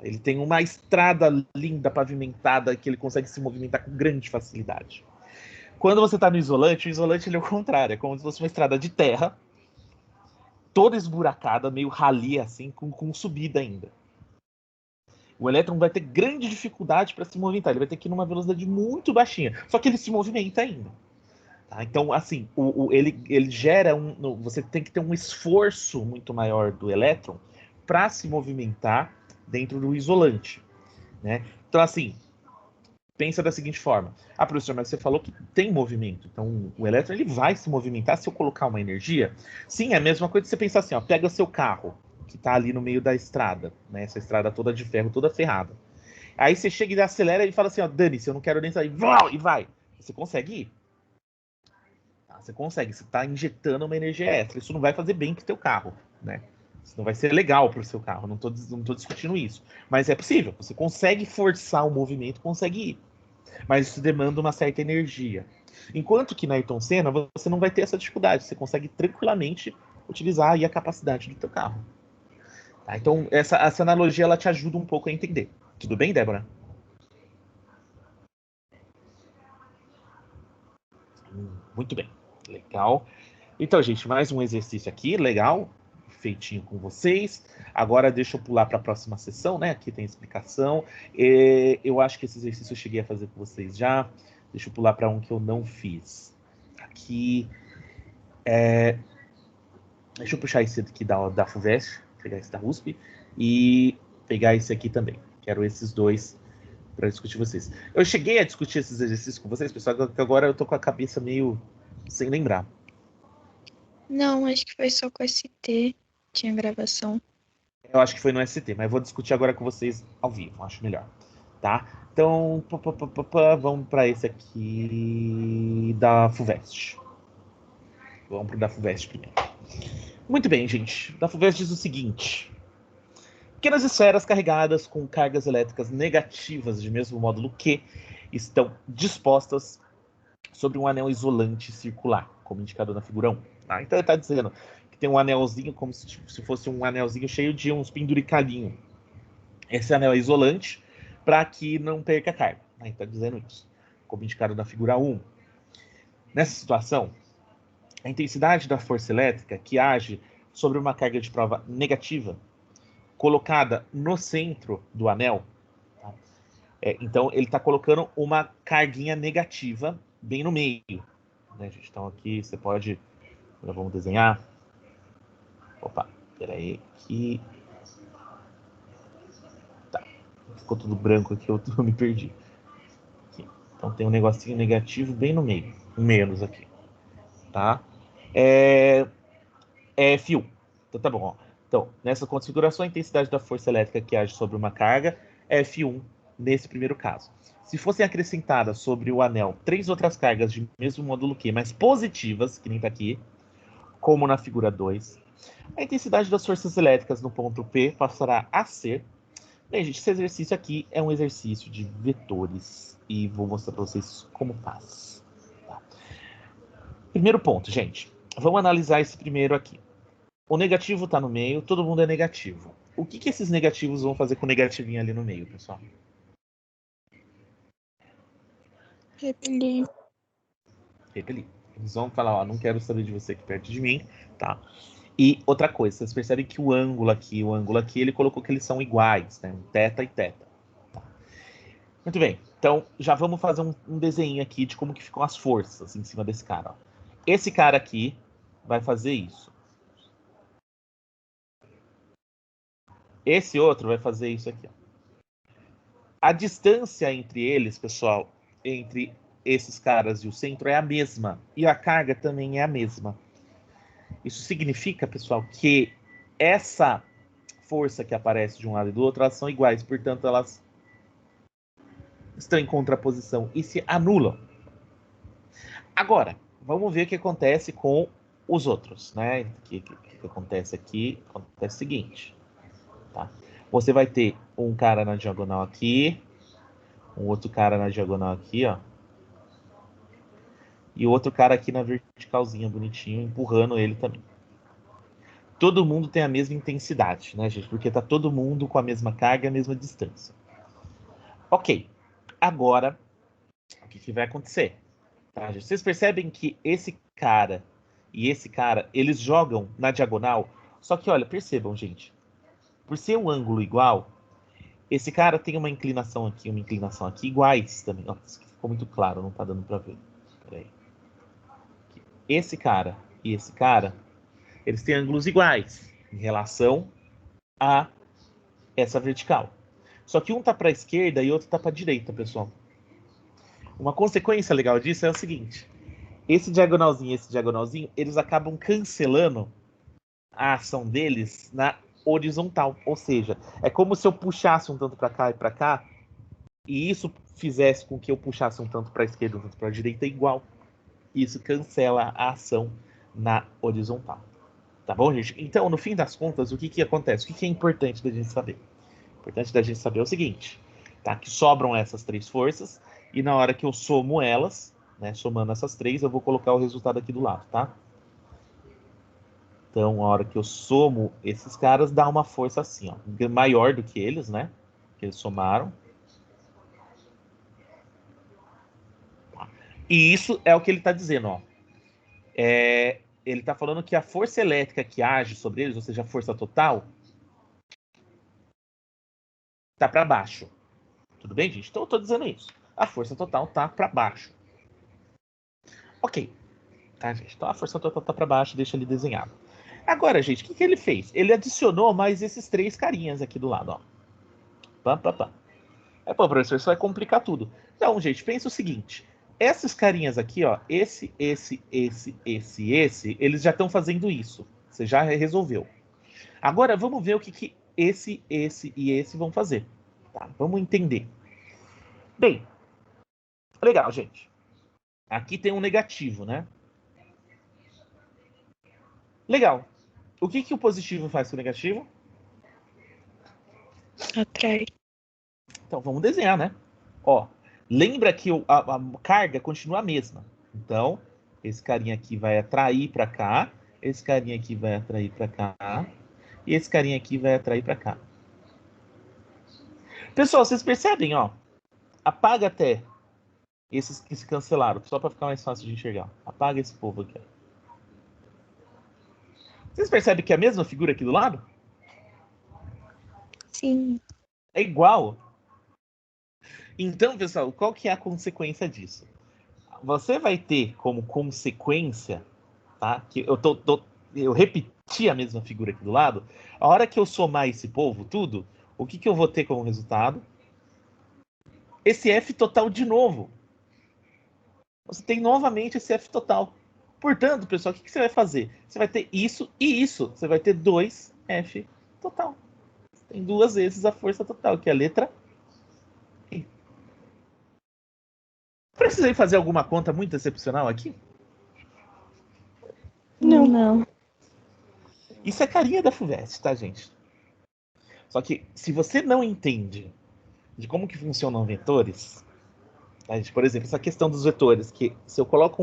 Ele tem uma estrada linda, pavimentada, que ele consegue se movimentar com grande facilidade. Quando você está no isolante, o isolante ele é o contrário. É como se fosse uma estrada de terra, toda esburacada, meio rali, assim, com subida ainda. O elétron vai ter grande dificuldade para se movimentar. Ele vai ter que ir numa velocidade muito baixinha. Só que ele se movimenta ainda. Tá? Então, assim, ele gera você tem que ter um esforço muito maior do elétron para se movimentar dentro do isolante. Né? Então, assim, pensa da seguinte forma. Professor, mas você falou que tem movimento. Então, o elétron ele vai se movimentar se eu colocar uma energia? Sim, é a mesma coisa que você pensar assim, ó, pega seu carro, que está ali no meio da estrada, né? Essa estrada toda de ferro, toda ferrada. Aí você chega e acelera e fala assim, ó, dane-se, eu não quero nem sair. E vai. Você consegue ir? Tá? Você consegue. Você está injetando uma energia extra. Isso não vai fazer bem para o teu carro, né? Isso não vai ser legal para o seu carro. Não tô discutindo isso. Mas é possível. Você consegue forçar o movimento, consegue ir. Mas isso demanda uma certa energia. Enquanto que na Ayrton Senna, você não vai ter essa dificuldade. Você consegue tranquilamente utilizar aí a capacidade do teu carro. Tá? Então, essa analogia ela te ajuda um pouco a entender. Tudo bem, Débora? Muito bem. Legal. Então, gente, mais um exercício aqui, legal, feitinho com vocês. Agora deixa eu pular para a próxima sessão, né? Aqui tem explicação. Eu acho que esse exercício eu cheguei a fazer com vocês já. Deixa eu pular para um que eu não fiz. Aqui. Deixa eu puxar esse aqui da FUVEST, pegar esse da USP, e pegar esse aqui também. Quero esses dois para discutir vocês. Eu cheguei a discutir esses exercícios com vocês, pessoal, que agora eu tô com a cabeça meio sem lembrar. Não, acho que foi só com ST. Tinha gravação. Eu acho que foi no ST, mas vou discutir agora com vocês ao vivo, acho melhor. Tá? Então, vamos para esse aqui da FUVEST. Vamos para o da FUVEST primeiro. Muito bem, gente. Da FUVEST diz o seguinte. Pequenas esferas carregadas com cargas elétricas negativas de mesmo módulo Q estão dispostas sobre um anel isolante circular, como indicado na figura 1. Tá? Então ele está dizendo que tem um anelzinho, como se fosse um anelzinho cheio de uns penduricalinhos. Esse anel é isolante para que não perca carga. Tá? Ele está dizendo isso, como indicado na figura 1. Nessa situação, a intensidade da força elétrica que age sobre uma carga de prova negativa colocada no centro do anel. Tá? Então, ele está colocando uma carguinha negativa bem no meio. Né, gente? Então, aqui você pode... Agora vamos desenhar. Opa, peraí. Aqui. Tá. Ficou tudo branco aqui, eu me perdi. Aqui. Então, tem um negocinho negativo bem no meio. Um menos aqui. Tá? Fio. Então, tá bom. Ó. Então, nessa configuração, a intensidade da força elétrica que age sobre uma carga é F1, nesse primeiro caso. Se fossem acrescentadas sobre o anel 3 outras cargas de mesmo módulo Q, mas positivas, que nem está aqui, como na figura 2, a intensidade das forças elétricas no ponto P passará a ser Bem, gente, esse exercício aqui é um exercício de vetores e vou mostrar para vocês como faz. Tá? Primeiro ponto, gente. Vamos analisar esse primeiro aqui. O negativo está no meio, todo mundo é negativo. O que esses negativos vão fazer com o negativinho ali no meio, pessoal? Repelir. Repelir. Eles vão falar, ó, não quero saber de você aqui perto de mim, tá? E outra coisa, vocês percebem que o ângulo aqui, ele colocou que eles são iguais, né? Teta e teta. Tá? Muito bem, então já vamos fazer um desenho aqui de como que ficam as forças em cima desse cara. Ó. Esse cara aqui vai fazer isso. Esse outro vai fazer isso aqui. Ó. A distância entre eles, pessoal, entre esses caras e o centro é a mesma. E a carga também é a mesma. Isso significa, pessoal, que essa força que aparece de um lado e do outro, elas são iguais, portanto, elas estão em contraposição e se anulam. Agora, vamos ver o que acontece com os outros, né? O que acontece aqui? Acontece o seguinte, tá? Você vai ter um cara na diagonal aqui, um outro cara na diagonal aqui, ó. E outro cara aqui na verticalzinha, bonitinho, empurrando ele também. Todo mundo tem a mesma intensidade, né, gente? Porque tá todo mundo com a mesma carga e a mesma distância. Ok. Agora, o que vai acontecer? Tá, gente? Vocês percebem que esse cara e esse cara, eles jogam na diagonal. Só que, olha, percebam, gente. Por ser um ângulo igual, esse cara tem uma inclinação aqui iguais também. Ó, isso aqui ficou muito claro, não tá dando pra ver. Peraí. Esse cara e esse cara, eles têm ângulos iguais em relação a essa vertical. Só que um tá para a esquerda e outro tá para a direita, pessoal. Uma consequência legal disso é o seguinte: esse diagonalzinho e esse diagonalzinho, eles acabam cancelando a ação deles na horizontal. Ou seja, é como se eu puxasse um tanto para cá e para cá, e isso fizesse com que eu puxasse um tanto para a esquerda e um tanto para a direita igual. Isso cancela a ação na horizontal. Tá bom, gente? Então, no fim das contas, o que acontece? O que é importante da gente saber? Importante da gente saber o seguinte, tá? Que sobram essas três forças e na hora que eu somo elas, né, somando essas três, eu vou colocar o resultado aqui do lado, tá? Então, na hora que eu somo esses caras, dá uma força assim, ó, maior do que eles, né? Que eles somaram. E isso é o que ele está dizendo, ó. Ele está falando que a força elétrica que age sobre eles, ou seja, a força total, tá para baixo. Tudo bem, gente? Então eu estou dizendo isso. A força total tá para baixo. Ok. Tá, gente? Então a força total tá para baixo, deixa ele desenhado. Agora, gente, o que ele fez? Ele adicionou mais esses três carinhas aqui do lado, ó. Pam, pam, pam. Pô, professor, isso vai complicar tudo. Então, gente, pensa o seguinte. Esses carinhas aqui, ó, esse, eles já estão fazendo isso. Você já resolveu. Agora, vamos ver o que esse e esse vão fazer. Tá? Vamos entender. Bem, legal, gente. Aqui tem um negativo, né? Legal. O que o positivo faz com o negativo? Atrai. Então, vamos desenhar, né? Ó, lembra que a carga continua a mesma. Então, esse carinha aqui vai atrair para cá, esse carinha aqui vai atrair para cá, e esse carinha aqui vai atrair para cá. Pessoal, vocês percebem, ó? Apaga até esses que se cancelaram, só para ficar mais fácil de enxergar. Apaga esse povo aqui. Vocês percebem que é a mesma figura aqui do lado? Sim. É igual. Então, pessoal, qual que é a consequência disso? Você vai ter como consequência, tá? Que eu repeti a mesma figura aqui do lado. A hora que eu somar esse povo, tudo, o que eu vou ter como resultado? Esse F total de novo. Você tem novamente esse F total. Portanto, pessoal, o que você vai fazer? Você vai ter isso e isso. Você vai ter 2F total. Tem duas vezes a força total, que é a letra E. Precisei fazer alguma conta muito excepcional aqui? Não. Isso é carinha da FUVEST, tá, gente? Só que se você não entende de como que funcionam vetores, tá, gente? Por exemplo, essa questão dos vetores, que se eu coloco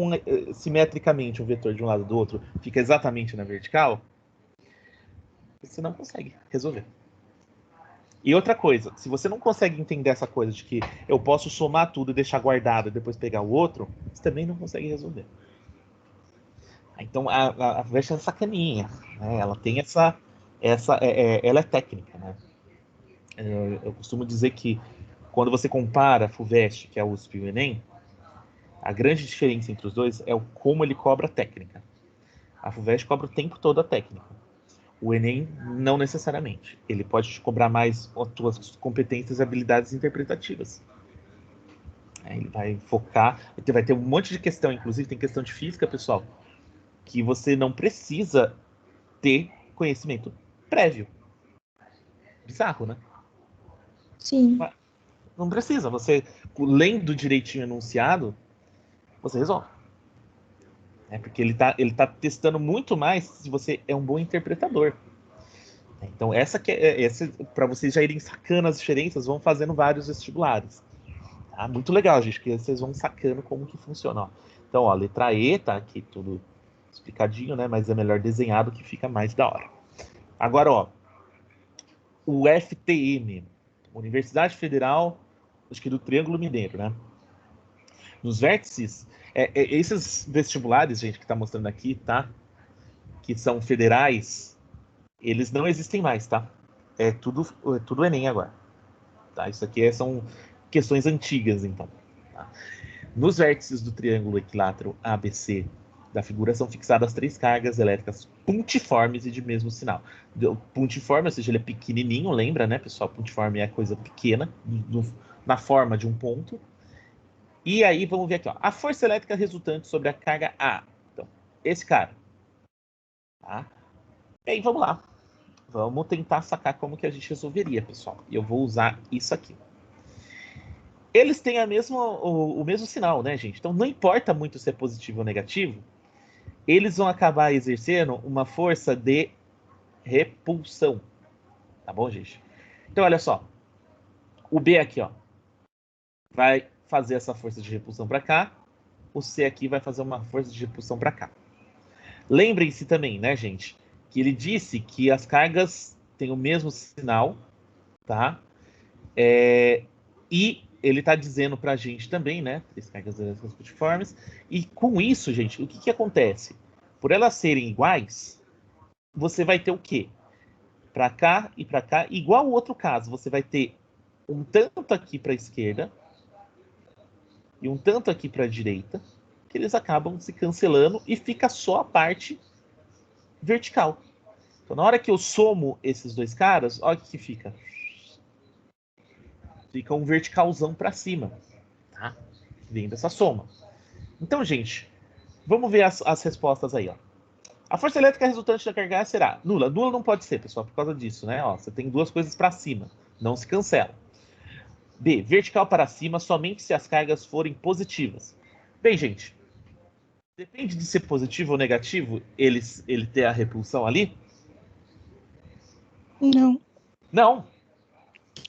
simetricamente um vetor de um lado do outro, fica exatamente na vertical, você não consegue resolver. E outra coisa, se você não consegue entender essa coisa de que eu posso somar tudo e deixar guardado e depois pegar o outro, você também não consegue resolver. Então a FUVEST é sacaninha, né? Ela tem ela é técnica, né? Eu costumo dizer que quando você compara a FUVEST, que é a USP e o Enem, a grande diferença entre os dois é o como ele cobra a técnica. A FUVEST cobra o tempo todo a técnica. O Enem, não necessariamente. Ele pode te cobrar mais as tuas competências e habilidades interpretativas. Ele vai focar... Vai ter um monte de questão, inclusive tem questão de física, pessoal, que você não precisa ter conhecimento prévio. Bizarro, né? Sim. Não precisa. Você, lendo direitinho o enunciado, você resolve. Porque ele tá testando muito mais se você é um bom interpretador. Então, essa para vocês já irem sacando as diferenças, vão fazendo vários vestibulares. Tá? Muito legal, gente, porque vocês vão sacando como que funciona. Ó. Então, ó, letra E, tá aqui tudo explicadinho, né? Mas é melhor desenhado que fica mais da hora. Agora, ó, o FTM, Universidade Federal, acho que do Triângulo Mineiro, né? Nos vértices, esses vestibulares, gente, que tá mostrando aqui, tá? Que são federais, eles não existem mais, tá? É tudo Enem agora. Tá? Isso aqui são questões antigas, então. Tá? Nos vértices do triângulo equilátero ABC da figura são fixadas 3 cargas elétricas puntiformes e de mesmo sinal. O puntiforme, ou seja, ele é pequenininho, lembra, né, pessoal? Puntiforme é coisa pequena, na forma de um ponto. E aí, vamos ver aqui, ó. A força elétrica resultante sobre a carga A. Então, esse cara. Tá? E aí, vamos lá. Vamos tentar sacar como que a gente resolveria, pessoal. E eu vou usar isso aqui. Eles têm o mesmo sinal, né, gente? Então, não importa muito se é positivo ou negativo, eles vão acabar exercendo uma força de repulsão. Tá bom, gente? Então, olha só. O B aqui, ó, vai fazer essa força de repulsão para cá. O C aqui vai fazer uma força de repulsão para cá. Lembrem-se também, né, gente, que ele disse que as cargas têm o mesmo sinal, tá? E ele está dizendo para a gente também, né, 3 cargas elétricas puntiformes. E com isso, gente, o que acontece? Por elas serem iguais, você vai ter o quê? Para cá e para cá, igual o outro caso, você vai ter um tanto aqui para a esquerda e um tanto aqui para a direita, que eles acabam se cancelando e fica só a parte vertical. Então, na hora que eu somo esses dois caras, olha o que fica. Fica um verticalzão para cima, tá? Vem dessa soma. Então, gente, vamos ver as respostas aí, ó. A força elétrica resultante da carga A será nula. Nula não pode ser, pessoal, por causa disso, né? Ó, você tem duas coisas para cima, não se cancela. B, vertical para cima somente se as cargas forem positivas. Bem, gente, depende de ser positivo ou negativo ele ter a repulsão ali? Não.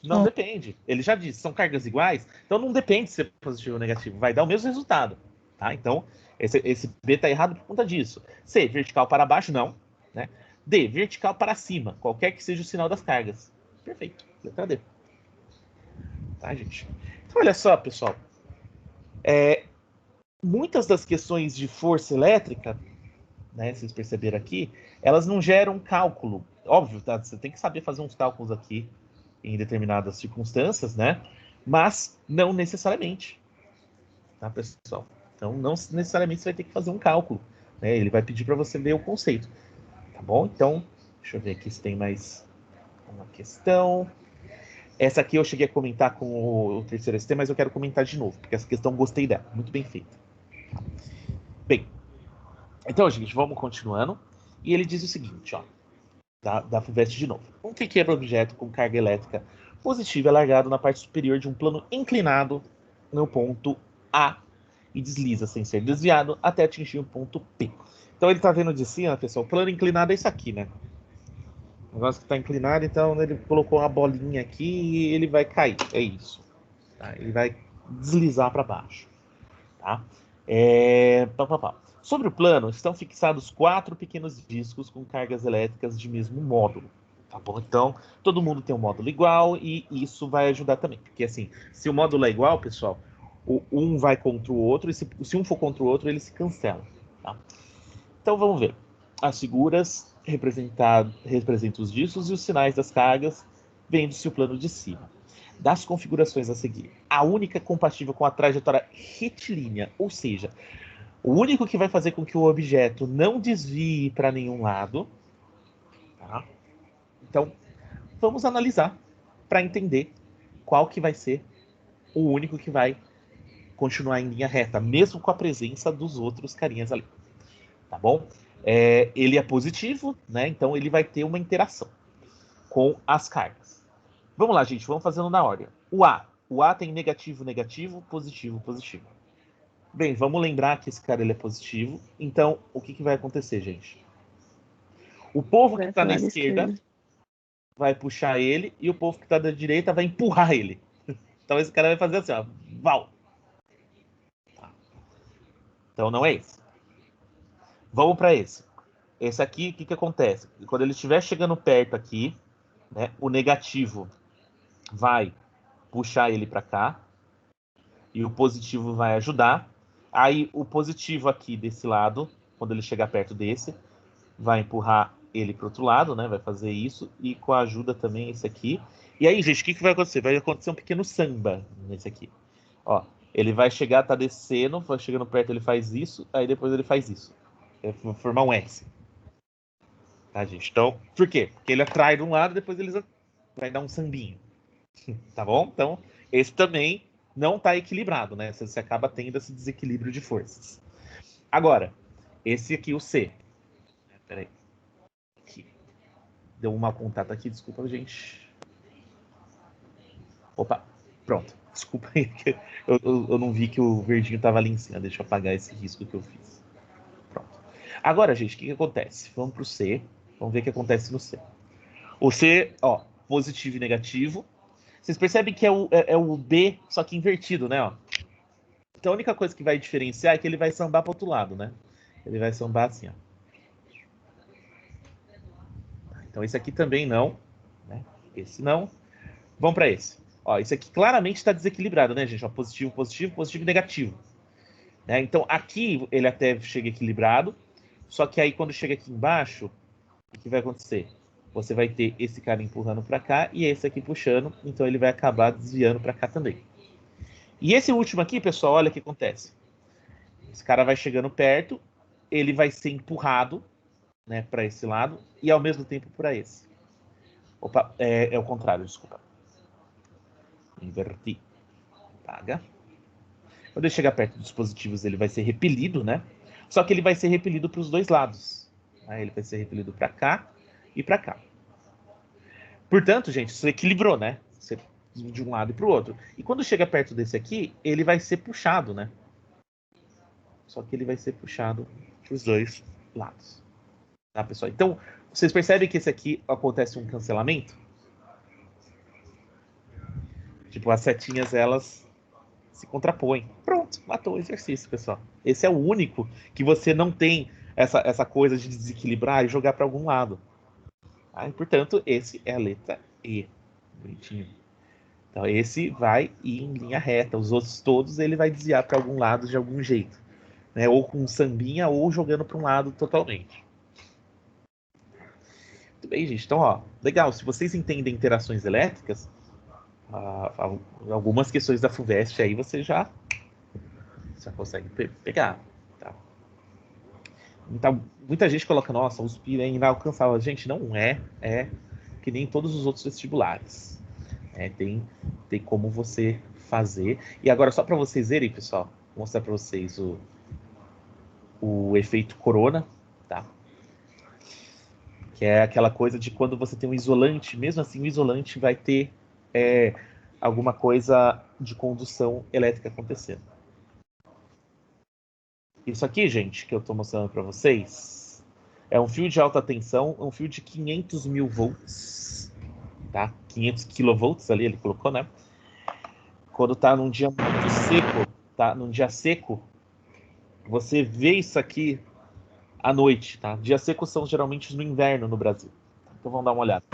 Não depende. Ele já disse, são cargas iguais, então não depende de ser positivo ou negativo, vai dar o mesmo resultado. Tá? Então, esse B está errado por conta disso. C, vertical para baixo, não. Né? D, vertical para cima, qualquer que seja o sinal das cargas. Perfeito, letra D. Tá, gente? Então, olha só, pessoal. Muitas das questões de força elétrica, né, vocês perceberam aqui, elas não geram cálculo. Óbvio, tá? Você tem que saber fazer uns cálculos aqui em determinadas circunstâncias, né? Mas não necessariamente, tá, pessoal? Então, não necessariamente você vai ter que fazer um cálculo, né? Ele vai pedir para você ver o conceito, tá bom? Então, deixa eu ver aqui se tem mais uma questão. Essa aqui eu cheguei a comentar com o terceiro ST, mas eu quero comentar de novo, porque essa questão gostei dela, muito bem feita. Bem, então, gente, vamos continuando. E ele diz o seguinte, ó, da FUVEST de novo. Um pequeno objeto com carga elétrica positiva é largado na parte superior de um plano inclinado no ponto A e desliza sem ser desviado até atingir o ponto P. Então ele está vendo de cima, pessoal, o plano inclinado é isso aqui, né? negócio que está inclinado, então ele colocou uma bolinha aqui e ele vai cair. É isso. Tá? Ele vai deslizar para baixo. Tá? Sobre o plano, estão fixados 4 pequenos discos com cargas elétricas de mesmo módulo. Tá bom? Então, todo mundo tem um módulo igual e isso vai ajudar também. Porque, assim, se o módulo é igual, pessoal, um vai contra o outro e se um for contra o outro, eles se cancelam. Tá? Então, vamos ver. As figuras representam os discos e os sinais das cargas, vendo-se o plano de cima. Das configurações a seguir, a única compatível com a trajetória retilínea, ou seja, o único que vai fazer com que o objeto não desvie para nenhum lado. Tá? Então, vamos analisar para entender qual que vai ser o único que vai continuar em linha reta, mesmo com a presença dos outros carinhas ali. Tá bom? Ele é positivo, né? Então ele vai ter uma interação com as cargas. Vamos lá, gente, vamos fazendo na ordem. O A tem negativo, negativo, positivo, positivo. Bem, vamos lembrar que esse cara ele é positivo. Então, o que vai acontecer, gente? O povo que está na esquerda vai puxar ele e o povo que está da direita vai empurrar ele. Então esse cara vai fazer assim, ó, val. Então não é esse. Vamos para esse. Esse aqui, o que acontece? Quando ele estiver chegando perto aqui, né, o negativo vai puxar ele para cá e o positivo vai ajudar. Aí o positivo aqui desse lado, quando ele chegar perto desse, vai empurrar ele para o outro lado, né? Vai fazer isso e com a ajuda também esse aqui. E aí, gente, o que vai acontecer? Vai acontecer um pequeno samba nesse aqui. Ó, ele vai chegar, tá descendo, vai chegando perto, ele faz isso, aí depois ele faz isso. Vai formar um S. Tá, gente? Então, por quê? Porque ele atrai de um lado, depois ele vai dar um sambinho. Tá bom? Então, esse também não tá equilibrado, né? Você acaba tendo esse desequilíbrio de forças. Agora, esse aqui, o C. Peraí. Aqui. Deu um mau contato aqui, desculpa, gente. Opa, pronto. Desculpa aí, que eu não vi que o verdinho tava ali em cima. Deixa eu apagar esse risco que eu fiz. Pronto. Agora, gente, o que acontece? Vamos pro C. Vamos ver o que acontece no C. O C, ó, positivo e negativo. Vocês percebem que é o B, só que invertido, né? Ó. Então a única coisa que vai diferenciar é que ele vai sambar para o outro lado, né? Ele vai sambar assim, ó. Então esse aqui também não, né? Esse não. Vamos para esse. Ó, esse aqui claramente está desequilibrado, né, gente? Ó, positivo, positivo, positivo e negativo. Né? Então aqui ele até chega equilibrado, só que aí quando chega aqui embaixo, o que vai acontecer? Você vai ter esse cara empurrando para cá e esse aqui puxando, então ele vai acabar desviando para cá também. E esse último aqui, pessoal, olha o que acontece. Esse cara vai chegando perto, ele vai ser empurrado, né, para esse lado e ao mesmo tempo para esse. Opa, é o contrário, desculpa. Inverti. Apaga. Quando ele chegar perto dos dispositivos, ele vai ser repelido, né? Só que ele vai ser repelido para os dois lados. Aí ele vai ser repelido para cá e para cá. Portanto, gente, isso equilibrou, né? Você de um lado e para o outro. E quando chega perto desse aqui, ele vai ser puxado, né? Só que ele vai ser puxado para os dois lados. Tá, pessoal? Então, vocês percebem que esse aqui acontece um cancelamento? Tipo, as setinhas, elas se contrapõem. Pronto, matou o exercício, pessoal. Esse é o único que você não tem essa coisa de desequilibrar e jogar para algum lado. Tá? E, portanto, esse é a letra E. Bonitinho. Então, esse vai ir em linha reta. Os outros todos, ele vai desviar para algum lado de algum jeito. Né? Ou com sambinha, ou jogando para um lado totalmente. Muito bem, gente. Então, ó, legal. Se vocês entendem interações elétricas, algumas questões da FUVEST aí você já consegue pegar. Tá? Então, muita gente coloca, nossa, o USP é inalcançável. Gente, não é. É que nem todos os outros vestibulares. Tem como você fazer. E agora, só para vocês verem, pessoal, vou mostrar para vocês o efeito corona, tá? Que é aquela coisa de quando você tem um isolante, mesmo assim o isolante vai ter alguma coisa de condução elétrica acontecendo. Isso aqui, gente, que eu estou mostrando para vocês, É um fio de alta tensão, um fio de 500 mil volts, tá? 500 kilovolts ali, ele colocou, né? Quando tá num dia muito seco, tá? Num dia seco, você vê isso aqui à noite, tá? Dias secos são geralmente no inverno no Brasil. Então vamos dar uma olhada.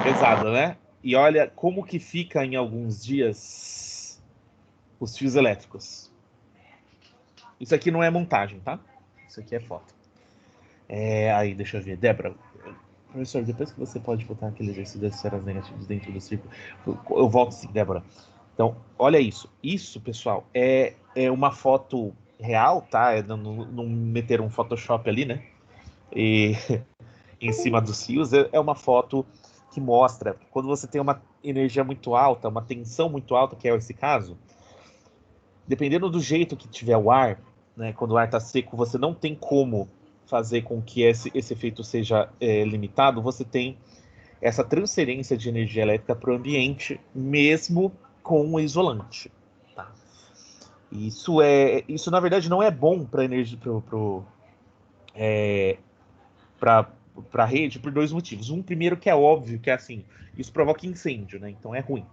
Pesado, né? E olha como que fica em alguns dias os fios elétricos. Isso aqui não é montagem, tá? Isso aqui é foto. Aí, deixa eu ver. Débora, professor, depois que você pode botar aquele exercício das esferas negativas dentro do círculo, eu volto sim, Débora. Então, olha isso. Isso, pessoal, é uma foto real, tá? Não meteram um Photoshop ali, né? E em cima dos fios. É uma foto que mostra que quando você tem uma energia muito alta, uma tensão muito alta, que é esse caso, dependendo do jeito que tiver o ar, né, quando o ar está seco, você não tem como fazer com que esse efeito seja limitado, você tem essa transferência de energia elétrica para o ambiente, mesmo com o isolante. Tá? Isso na verdade não é bom para energia, para a rede por dois motivos. Um primeiro que é óbvio, que é assim, isso provoca incêndio, né? Então é ruim.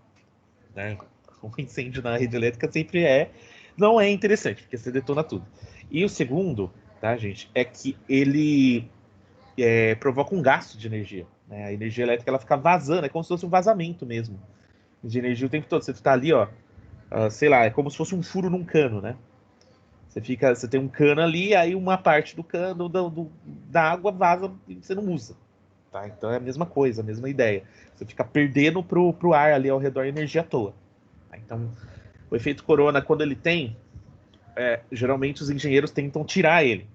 Né? Um incêndio na rede elétrica sempre não é interessante, porque você detona tudo. E o segundo, tá, gente, é que ele provoca um gasto de energia. Né? A energia elétrica ela fica vazando, é como se fosse um vazamento mesmo de energia o tempo todo. Você está ali, ó, sei lá, é como se fosse um furo num cano, né? Você tem um cano ali, aí uma parte do cano da água vaza e você não usa. Tá? Então é a mesma coisa, a mesma ideia. Você fica perdendo pro ar ali ao redor energia à toa. Tá? Então, o efeito corona, quando ele tem, geralmente os engenheiros tentam tirar ele.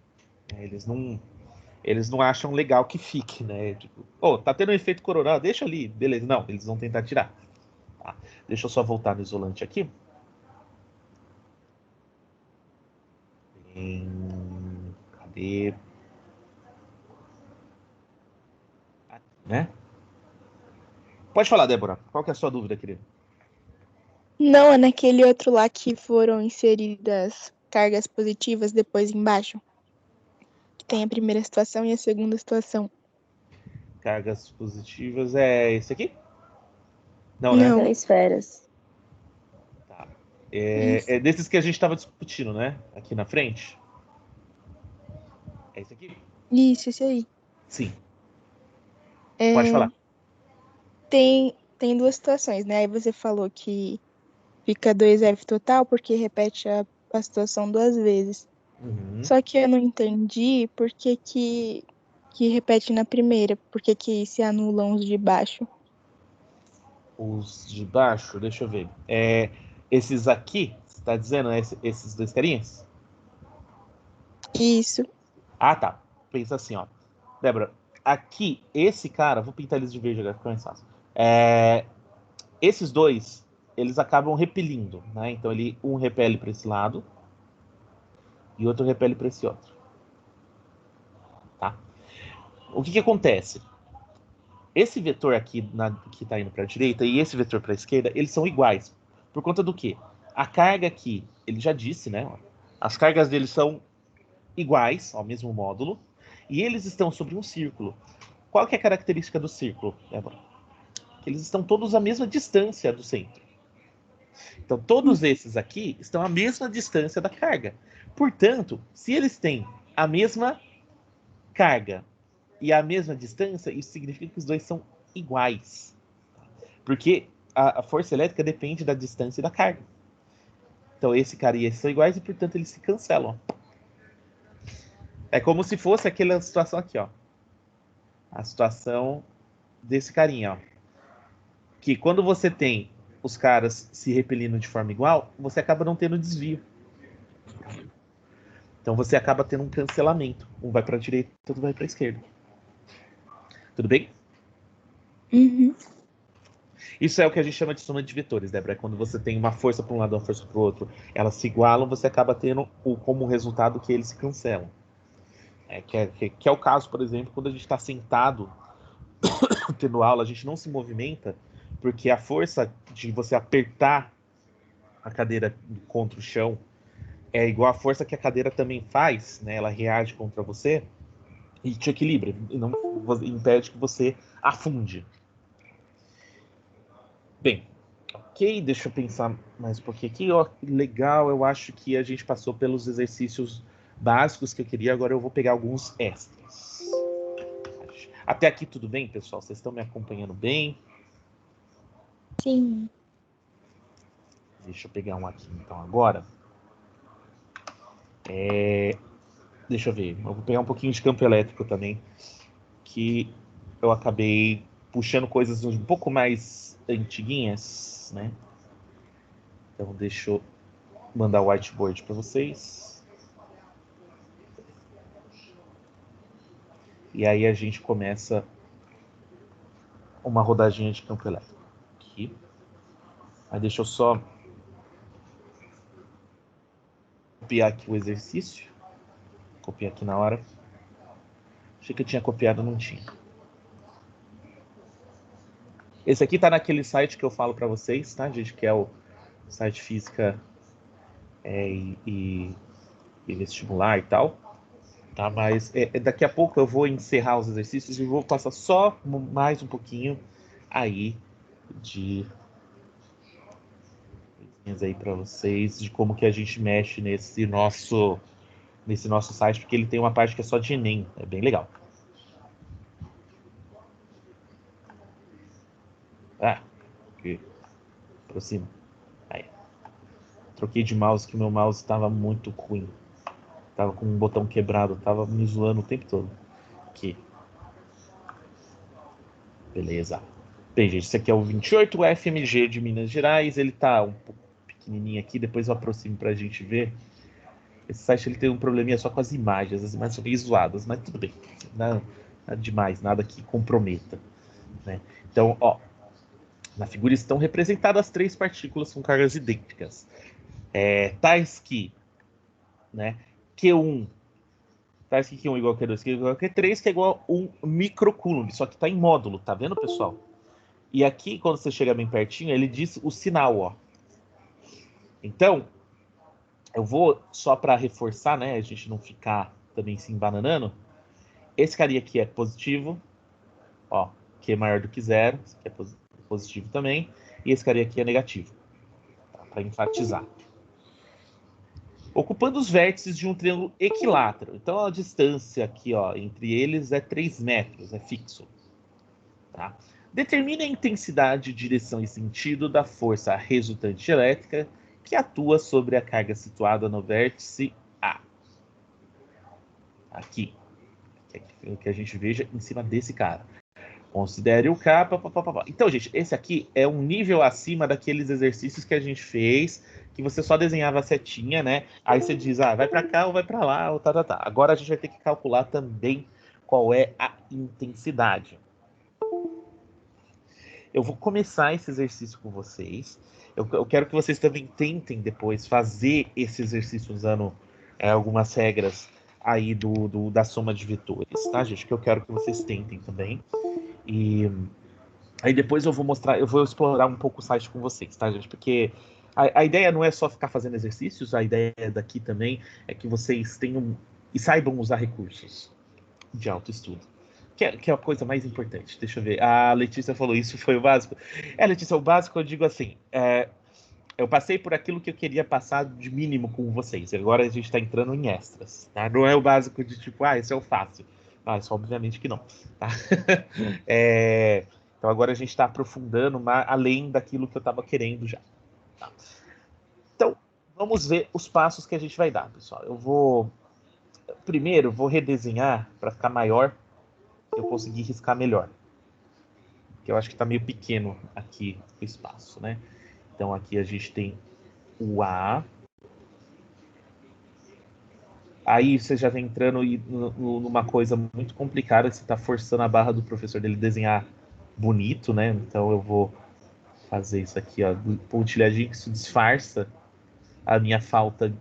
Eles não acham legal que fique, né? Tipo, tá tendo um efeito corona, deixa ali, beleza. Não, eles vão tentar tirar. Tá? Deixa eu só voltar no isolante aqui. Cadê? Né? Pode falar, Débora. Qual que é a sua dúvida, querido? Não, é naquele outro lá que foram inseridas cargas positivas depois embaixo. Que tem a primeira situação e a segunda situação. Cargas positivas é esse aqui? Não, né? Não. São esferas. Tá. Isso. É desses que a gente estava discutindo, né? Aqui na frente. É esse aqui? Isso, isso aí. Sim. Pode É, falar. tem duas situações, né? Aí você falou que fica 2F total porque repete a situação duas vezes. Uhum. Só que eu não entendi por que repete na primeira, por que se anulam os de baixo. Os de baixo, deixa eu ver. Esses aqui, você tá dizendo, né? Esses dois carinhas? Isso. Ah, tá. Pensa assim, ó. Débora, aqui, esse cara, vou pintar eles de verde agora, fica mais fácil. Esses dois, eles acabam repelindo, né? Então, um repele para esse lado e outro repele para esse outro. Tá? O que acontece? Esse vetor aqui que está indo para a direita e esse vetor para a esquerda, eles são iguais. Por conta do quê? A carga aqui, ele já disse, né? As cargas deles são iguais ao mesmo módulo e eles estão sobre um círculo. Qual que é a característica do círculo, Débora? Que eles estão todos à mesma distância do centro. Então, todos esses aqui estão à mesma distância da carga. Portanto, se eles têm a mesma carga e a mesma distância, isso significa que os dois são iguais. Porque a força elétrica depende da distância e da carga. Então, esse cara e esse são iguais e, portanto, eles se cancelam. É como se fosse aquela situação aqui, ó. A situação desse carinha, ó. Que quando você tem os caras se repelindo de forma igual, você acaba não tendo desvio. Então você acaba tendo um cancelamento. Um vai para a direita, outro vai para a esquerda. Tudo bem? Uhum. Isso é o que a gente chama de soma de vetores, Débora. Quando você tem uma força para um lado e uma força para o outro, elas se igualam, você acaba tendo como resultado que eles se cancelam. Que é o caso, por exemplo, quando a gente está sentado tendo aula, a gente não se movimenta, porque a força de você apertar a cadeira contra o chão é igual a força que a cadeira também faz, né? Ela reage contra você e te equilibra, e não impede que você afunde. Bem, ok, deixa eu pensar mais um pouquinho aqui. Ó, legal, eu acho que a gente passou pelos exercícios básicos que eu queria, agora eu vou pegar alguns extras. Até aqui tudo bem, pessoal? Vocês estão me acompanhando bem? Sim. Deixa eu pegar um aqui então agora. Deixa eu ver, eu vou pegar um pouquinho de campo elétrico também, que eu acabei puxando coisas um pouco mais antiguinhas, né? Então deixa eu mandar o whiteboard para vocês. E aí a gente começa uma rodadinha de campo elétrico aqui. Aí deixa eu só copiar aqui o exercício. Copiar aqui na hora. Achei que eu tinha copiado, não tinha. Esse aqui tá naquele site que eu falo para vocês, tá, gente? Que é o site Física e Vestibular e tal. Tá, mas daqui a pouco eu vou encerrar os exercícios e vou passar só mais um pouquinho aí de coisinhas aí para vocês de como que a gente mexe nesse nosso site, porque ele tem uma parte que é só de Enem, é bem legal. Aqui, aproxima. Aí. Troquei de mouse, que o meu mouse estava muito ruim. Tava com um botão quebrado, tava me zoando o tempo todo. Aqui. Beleza. Bem, gente, esse aqui é o 28, o FMG de Minas Gerais. Ele tá um pouco pequenininho aqui, depois eu aproximo pra gente ver. Esse site ele tem um probleminha só com as imagens são meio zoadas, mas tudo bem. Nada demais, nada que comprometa. Né? Então, ó, na figura estão representadas 3 partículas com cargas idênticas. Tais que, né, Q1, tais que Q1 igual a Q2, Q2 igual a Q3, que é igual a 1 microcoulomb, só que está em módulo, tá vendo, pessoal? E aqui, quando você chega bem pertinho, ele diz o sinal, ó. Então, eu vou, só para reforçar, né, a gente não ficar também se embananando, esse carinha aqui é positivo, ó, Q é maior do que 0, esse aqui é positivo também, e esse carinha aqui é negativo, tá, para enfatizar. Ocupando os vértices de um triângulo equilátero. Então, a distância aqui, ó, entre eles é 3 metros, é fixo. Tá? Determine a intensidade, direção e sentido da força resultante elétrica que atua sobre a carga situada no vértice A. Aqui. Que a gente veja em cima desse cara. Considere o K. Então, gente, esse aqui é um nível acima daqueles exercícios que a gente fez, que você só desenhava a setinha, né? Aí você diz, vai para cá ou vai para lá, ou tá. Agora a gente vai ter que calcular também qual é a intensidade. Eu vou começar esse exercício com vocês. Eu quero que vocês também tentem depois fazer esse exercício usando algumas regras aí da soma de vetores, tá, gente? Que eu quero que vocês tentem também. E aí depois eu vou explorar um pouco o site com vocês, tá, gente? Porque a ideia não é só ficar fazendo exercícios, a ideia daqui também é que vocês tenham e saibam usar recursos de autoestudo. Que é a coisa mais importante. Deixa eu ver. A Letícia falou isso, foi o básico. Letícia, o básico eu digo assim, eu passei por aquilo que eu queria passar de mínimo com vocês. Agora a gente está entrando em extras, tá? Não é o básico de tipo, isso é o fácil. Isso obviamente que não. Tá? Então agora a gente está aprofundando além daquilo que eu estava querendo já. Tá? Então, vamos ver os passos que a gente vai dar, pessoal. Primeiro, vou redesenhar para ficar maior, eu conseguir riscar melhor. Que eu acho que está meio pequeno aqui o espaço, né? Então aqui a gente tem o A. Aí você já tá entrando numa coisa muito complicada, que você tá forçando a barra do professor dele desenhar bonito, né? Então eu vou fazer isso aqui, ó, pontilhadinho, que isso disfarça a minha falta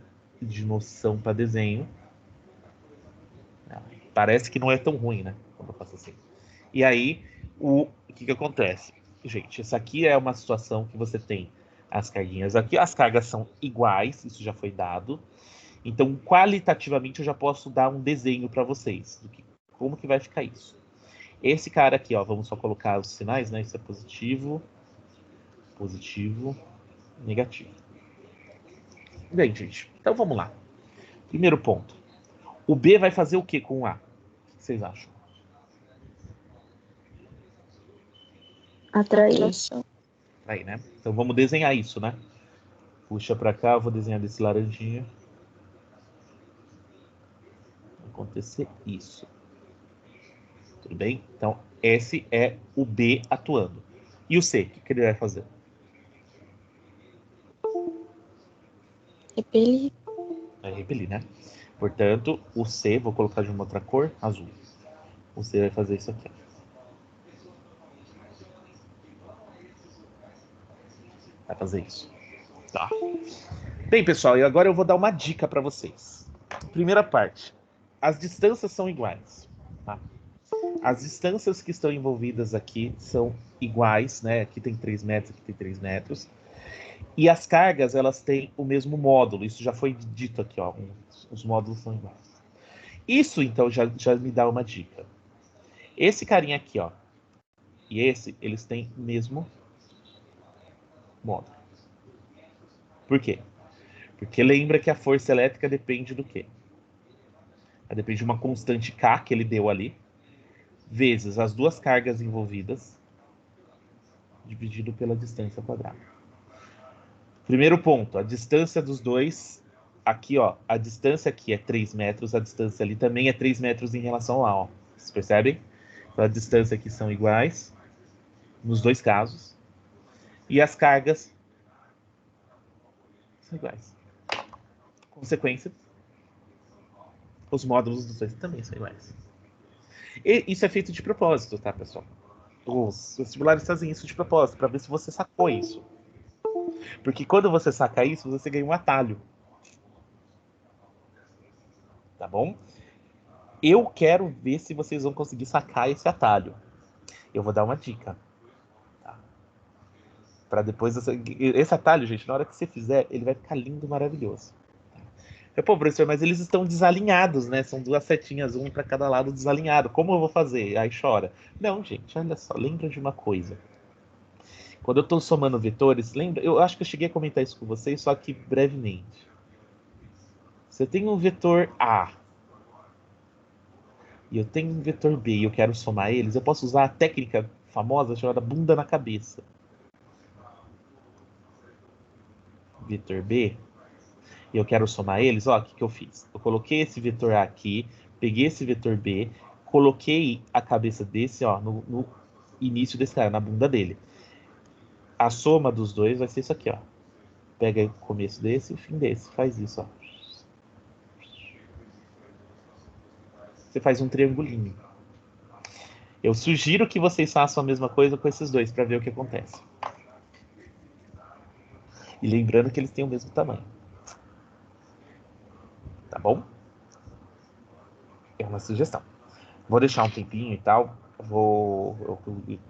de noção para desenho. Parece que não é tão ruim, né? Quando eu faço assim. E aí, o que acontece? Gente, essa aqui é uma situação que você tem as carguinhas aqui. As cargas são iguais, isso já foi dado. Então, qualitativamente, eu já posso dar um desenho para vocês. Como que vai ficar isso. Esse cara aqui, ó, vamos só colocar os sinais, né? Isso é positivo, positivo, negativo. Bem, gente, então vamos lá. Primeiro ponto. O B vai fazer o que com o A? O que vocês acham? Atrair. Aí, né? Então vamos desenhar isso, né? Puxa para cá, eu vou desenhar desse laranjinha. Vai acontecer isso. Tudo bem? Então, esse é o B atuando. E o C, o que ele vai fazer? Repelir. Vai repelir, né? Portanto, o C, vou colocar de uma outra cor, azul. O C vai fazer isso aqui. Vai fazer isso. Tá. Bem, pessoal, e agora eu vou dar uma dica para vocês. Primeira parte. As distâncias são iguais. Tá? As distâncias que estão envolvidas aqui são iguais, né? Aqui tem 3 metros, aqui tem 3 metros. E as cargas, elas têm o mesmo módulo. Isso já foi dito aqui, ó. Os módulos são iguais. Isso, então, já me dá uma dica. Esse carinha aqui, ó, e esse, eles têm o mesmo módulo. Por quê? Porque lembra que a força elétrica depende do quê? Ela depende de uma constante K que ele deu ali, vezes as duas cargas envolvidas, dividido pela distância quadrada. Primeiro ponto, a distância dos dois, aqui, ó, a distância aqui é 3 metros, a distância ali também é 3 metros em relação lá, ó. Vocês percebem? Então, a distância aqui são iguais, nos dois casos, e as cargas são iguais. Consequência, os módulos dos dois também são iguais. E isso é feito de propósito, tá, pessoal? Os vestibulares fazem isso de propósito, para ver se você sacou isso. Porque quando você saca isso, você ganha um atalho. Tá bom? Eu quero ver se vocês vão conseguir sacar esse atalho. Eu vou dar uma dica. Tá? Para depois você... Esse atalho, gente, na hora que você fizer, ele vai ficar lindo, maravilhoso. Pô, professor, mas eles estão desalinhados, né? São duas setinhas, um para cada lado desalinhado. Como eu vou fazer? Aí chora. Não, gente, olha só, lembra de uma coisa. Quando eu estou somando vetores, lembra? Eu acho que eu cheguei a comentar isso com vocês, só que brevemente. Se eu tenho um vetor A e eu tenho um vetor B e eu quero somar eles, eu posso usar a técnica famosa chamada bunda na cabeça. Vetor B, e eu quero somar eles, ó, o que eu fiz? Eu coloquei esse vetor A aqui, peguei esse vetor B, coloquei a cabeça desse, ó, no início desse cara, na bunda dele. A soma dos dois vai ser isso aqui, ó. Pega o começo desse e o fim desse. Faz isso, ó. Você faz um triangulinho. Eu sugiro que vocês façam a mesma coisa com esses dois para ver o que acontece. E lembrando que eles têm o mesmo tamanho. Tá bom? É uma sugestão. Vou deixar um tempinho e tal.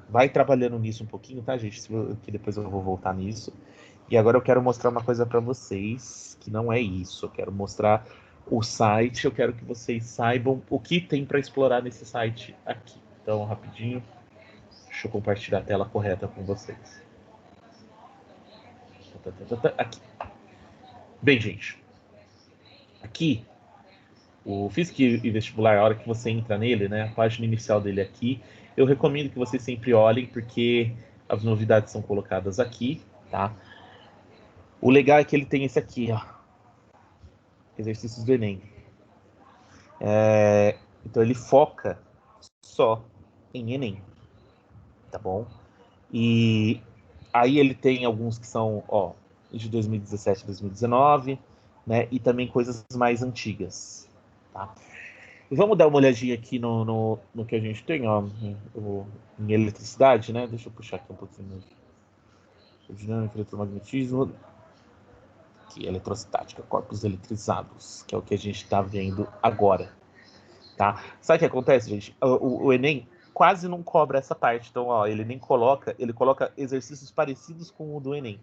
Vai trabalhando nisso um pouquinho, tá, gente? Que depois eu vou voltar nisso. E agora eu quero mostrar uma coisa para vocês, que não é isso. Eu quero mostrar o site, eu quero que vocês saibam o que tem para explorar nesse site aqui. Então, rapidinho, deixa eu compartilhar a tela correta com vocês. Aqui. Bem, gente, aqui, o Física e Vestibular, a hora que você entra nele, né, a página inicial dele aqui, eu recomendo que vocês sempre olhem, porque as novidades são colocadas aqui, tá? O legal é que ele tem esse aqui, ó, exercícios do Enem. Então ele foca só em Enem, tá bom? E aí ele tem alguns que são, de 2017 a 2019, né? E também coisas mais antigas. tá? Vamos dar uma olhadinha aqui no que a gente tem, ó, em eletricidade, né? Deixa eu puxar aqui um pouquinho. Dinâmica, eletromagnetismo, aqui, eletrostática, corpos eletrizados, que é o que a gente está vendo agora, tá? Sabe o que acontece, gente? O Enem quase não cobra essa parte, então, ó, ele coloca exercícios parecidos com o do Enem.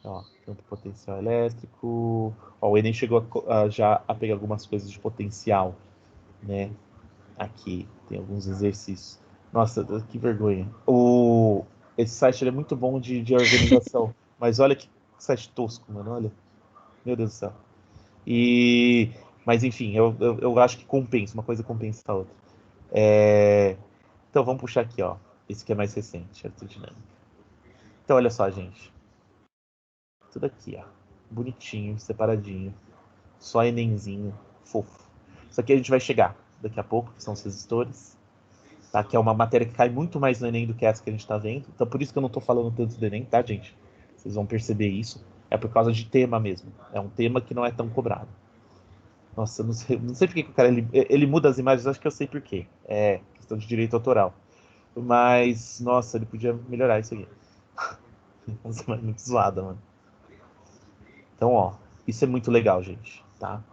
Ó, campo potencial elétrico, ó, o Enem chegou já a pegar algumas coisas de potencial, né? Aqui tem alguns exercícios. Nossa, que vergonha. Esse site é muito bom de organização, mas olha que site tosco, mano. Olha, meu Deus do céu. Mas enfim, eu acho que compensa, uma coisa compensa a outra. Então vamos puxar aqui, ó. Esse que é mais recente, eletrodinâmica. Então olha só, gente. Tudo aqui, ó. Bonitinho, separadinho. Só Enemzinho, fofo. Isso aqui a gente vai chegar daqui a pouco, que são os resistores. Tá? Que é uma matéria que cai muito mais no Enem do que essa que a gente está vendo. Então por isso que eu não estou falando tanto do Enem, tá, gente? Vocês vão perceber isso. É por causa de tema mesmo. É um tema que não é tão cobrado. Nossa, eu não sei porque que o cara ele muda as imagens, acho que eu sei por quê. É questão de direito autoral. Mas, nossa, ele podia melhorar isso aqui. Nossa, mas muito zoada, mano. Então, ó, isso é muito legal, gente, tá?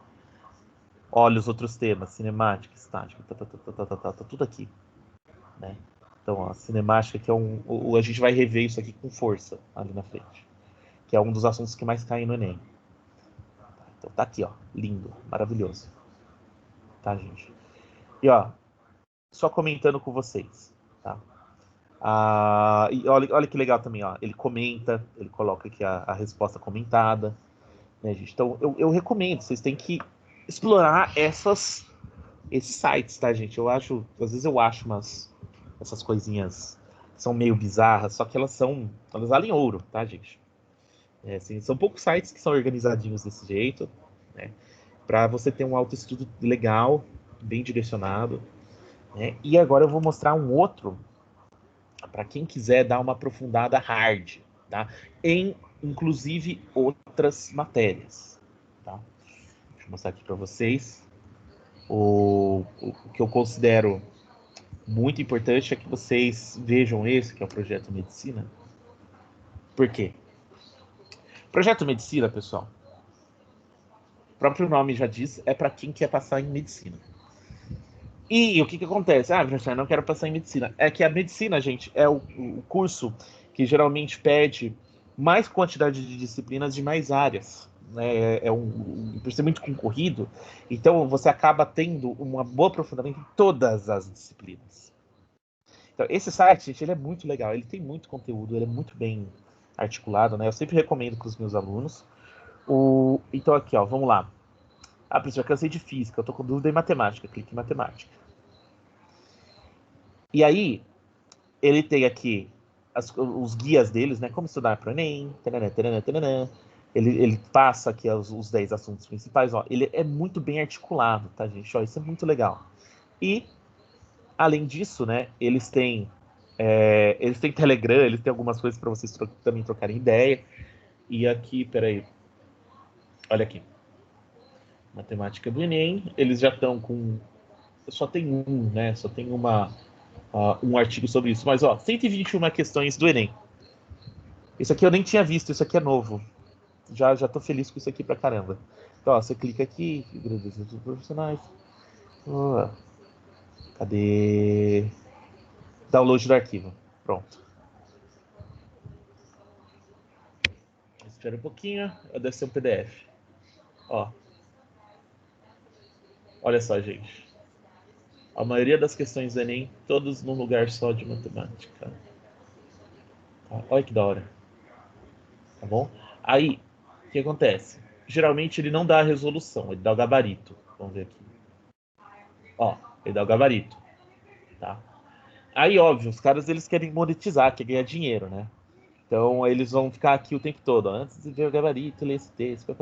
Olha os outros temas, cinemática, estática, tá tudo aqui, né? Então, ó, cinemática que é a gente vai rever isso aqui com força ali na frente, que é um dos assuntos que mais caem no Enem. Então tá aqui, ó, lindo, maravilhoso, tá, gente? E ó, só comentando com vocês, tá? E olha que legal também, ó, ele comenta, ele coloca aqui a resposta comentada, né, gente? Então eu recomendo, vocês têm que explorar esses sites, tá, gente? Às vezes eu acho essas coisinhas que são meio bizarras, só que elas valem ouro, tá, gente? Assim, são poucos sites que são organizadinhos desse jeito, né? Para você ter um autoestudo legal, bem direcionado, né? E agora eu vou mostrar um outro para quem quiser dar uma aprofundada hard, tá? Em inclusive outras matérias, tá? Deixa eu mostrar aqui para vocês. O que eu considero muito importante é que vocês vejam esse, que é o Projeto Medicina. Por quê? Projeto Medicina, pessoal, o próprio nome já diz, é para quem quer passar em medicina. E o que acontece? Professor, eu não quero passar em medicina. É que a medicina, gente, é o curso que geralmente pede mais quantidade de disciplinas de mais áreas. Né? Por ser muito concorrido, então você acaba tendo um bom aprofundamento em todas as disciplinas. Então, esse site, gente, ele é muito legal, ele tem muito conteúdo, ele é muito bem articulado, né? Eu sempre recomendo para os meus alunos. Então, aqui, ó, vamos lá. Professor, eu cansei de física, eu tô com dúvida em matemática, clique em matemática. E aí, ele tem aqui os guias deles, né? Como estudar para o Enem, taranã, taranã, taranã. Ele passa aqui os 10 assuntos principais, ó. Ele é muito bem articulado, tá, gente? Ó, isso é muito legal. E, além disso, né, eles têm Telegram, eles têm algumas coisas para vocês também trocarem ideia. E aqui, peraí. Olha aqui. Matemática do Enem. Eles já estão com... Só tem né? Só tem um artigo sobre isso. Mas, ó, 121 questões do Enem. Isso aqui eu nem tinha visto, isso aqui é novo. Já tô feliz com isso aqui pra caramba. Então, ó, você clica aqui, agradecimentos profissionais. Cadê? Download do arquivo. Pronto. Espera um pouquinho, deve ser um PDF. Ó. Olha só, gente. A maioria das questões do Enem, todos num lugar só de matemática. Tá? Olha que da hora. Tá bom? Aí, o que acontece? Geralmente ele não dá a resolução, ele dá o gabarito. Vamos ver aqui. Ó, ele dá o gabarito. Tá? Aí, óbvio, os caras eles querem monetizar, querem ganhar dinheiro, né? Então eles vão ficar aqui o tempo todo. Ó, antes de ver o gabarito, ler esse texto.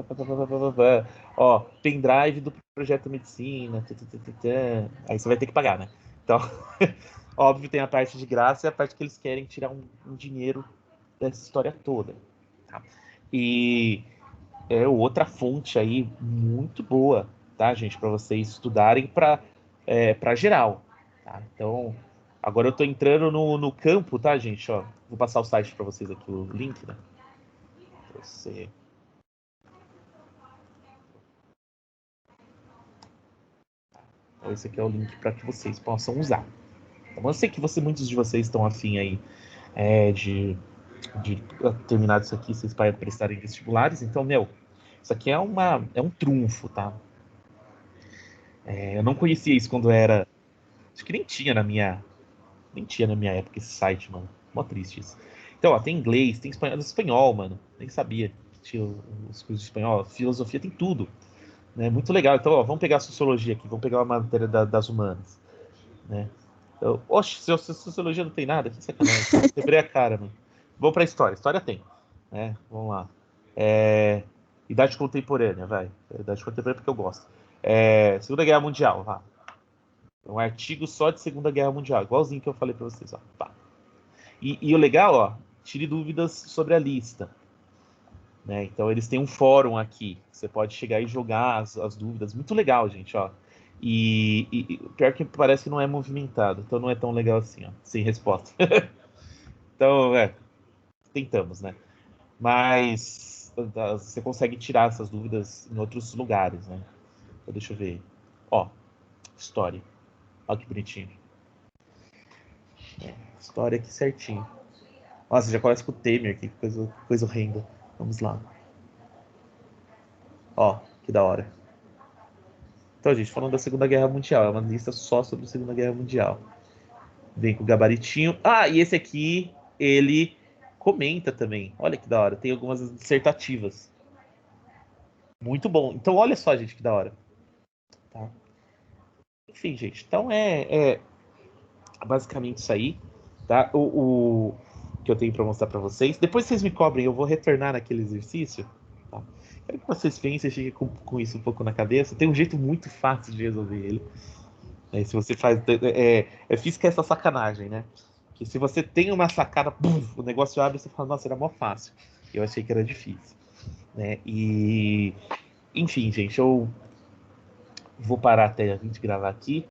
Ó, pendrive do projeto medicina. Aí você vai ter que pagar, né? Então, óbvio, tem a parte de graça e a parte que eles querem tirar um dinheiro dessa história toda. Tá? E é outra fonte aí muito boa tá, gente? Para vocês estudarem para geral, tá? Então, agora eu tô entrando no campo, tá, gente? Ó, vou passar o site para vocês aqui, o link, né? Pra você... Então, esse aqui é o link para que vocês possam usar. Então, eu sei que muitos de vocês estão afim aí de terminar isso aqui, vocês podem prestarem vestibulares. Então, isso aqui é um trunfo, tá? Eu não conhecia isso quando era... Acho que nem tinha na minha época esse site, mano. Mó triste isso. Então, ó, tem inglês, tem espanhol, mano. Nem sabia que tinha os cursos de espanhol. Filosofia, tem tudo. Né? Muito legal. Então, ó, vamos pegar a sociologia aqui. Vamos pegar uma matéria das humanas. Né? Então, oxe, se sociologia não tem nada, que sacanagem. Quebrei a cara, mano. Vamos pra história. História tem. Né? Vamos lá. Idade contemporânea, vai. Idade contemporânea porque eu gosto. Segunda Guerra Mundial, vá. Um artigo só de Segunda Guerra Mundial, igualzinho que eu falei para vocês, ó. Pá. E o legal, ó, tire dúvidas sobre a lista. Né? Então eles têm um fórum aqui, você pode chegar e jogar as dúvidas. Muito legal, gente, ó. E pior que parece que não é movimentado, então não é tão legal assim, ó, sem resposta. Então, tentamos, né? Mas você consegue tirar essas dúvidas em outros lugares, né? Então, deixa eu ver. Ó, história. Olha que bonitinho. História aqui certinho. Nossa, já começa com o Temer aqui, que coisa horrenda. Vamos lá. Ó, que da hora. Então, gente, falando da Segunda Guerra Mundial, é uma lista só sobre a Segunda Guerra Mundial. Vem com o gabaritinho. Ah, e esse aqui, ele comenta também. Olha que da hora, tem algumas dissertativas. Muito bom. Então, olha só, gente, que da hora. Tá? Enfim, gente, então é basicamente isso aí, tá? O que eu tenho para mostrar para vocês. Depois vocês me cobrem, eu vou retornar naquele exercício. Tá? Quero que vocês pensem, cheguem com isso um pouco na cabeça. Tem um jeito muito fácil de resolver ele. Se você faz... física é essa sacanagem, né? Que se você tem uma sacada, o negócio abre e você fala, nossa, era mó fácil. Eu achei que era difícil. Né? E... Enfim, gente, eu vou parar até a gente gravar aqui.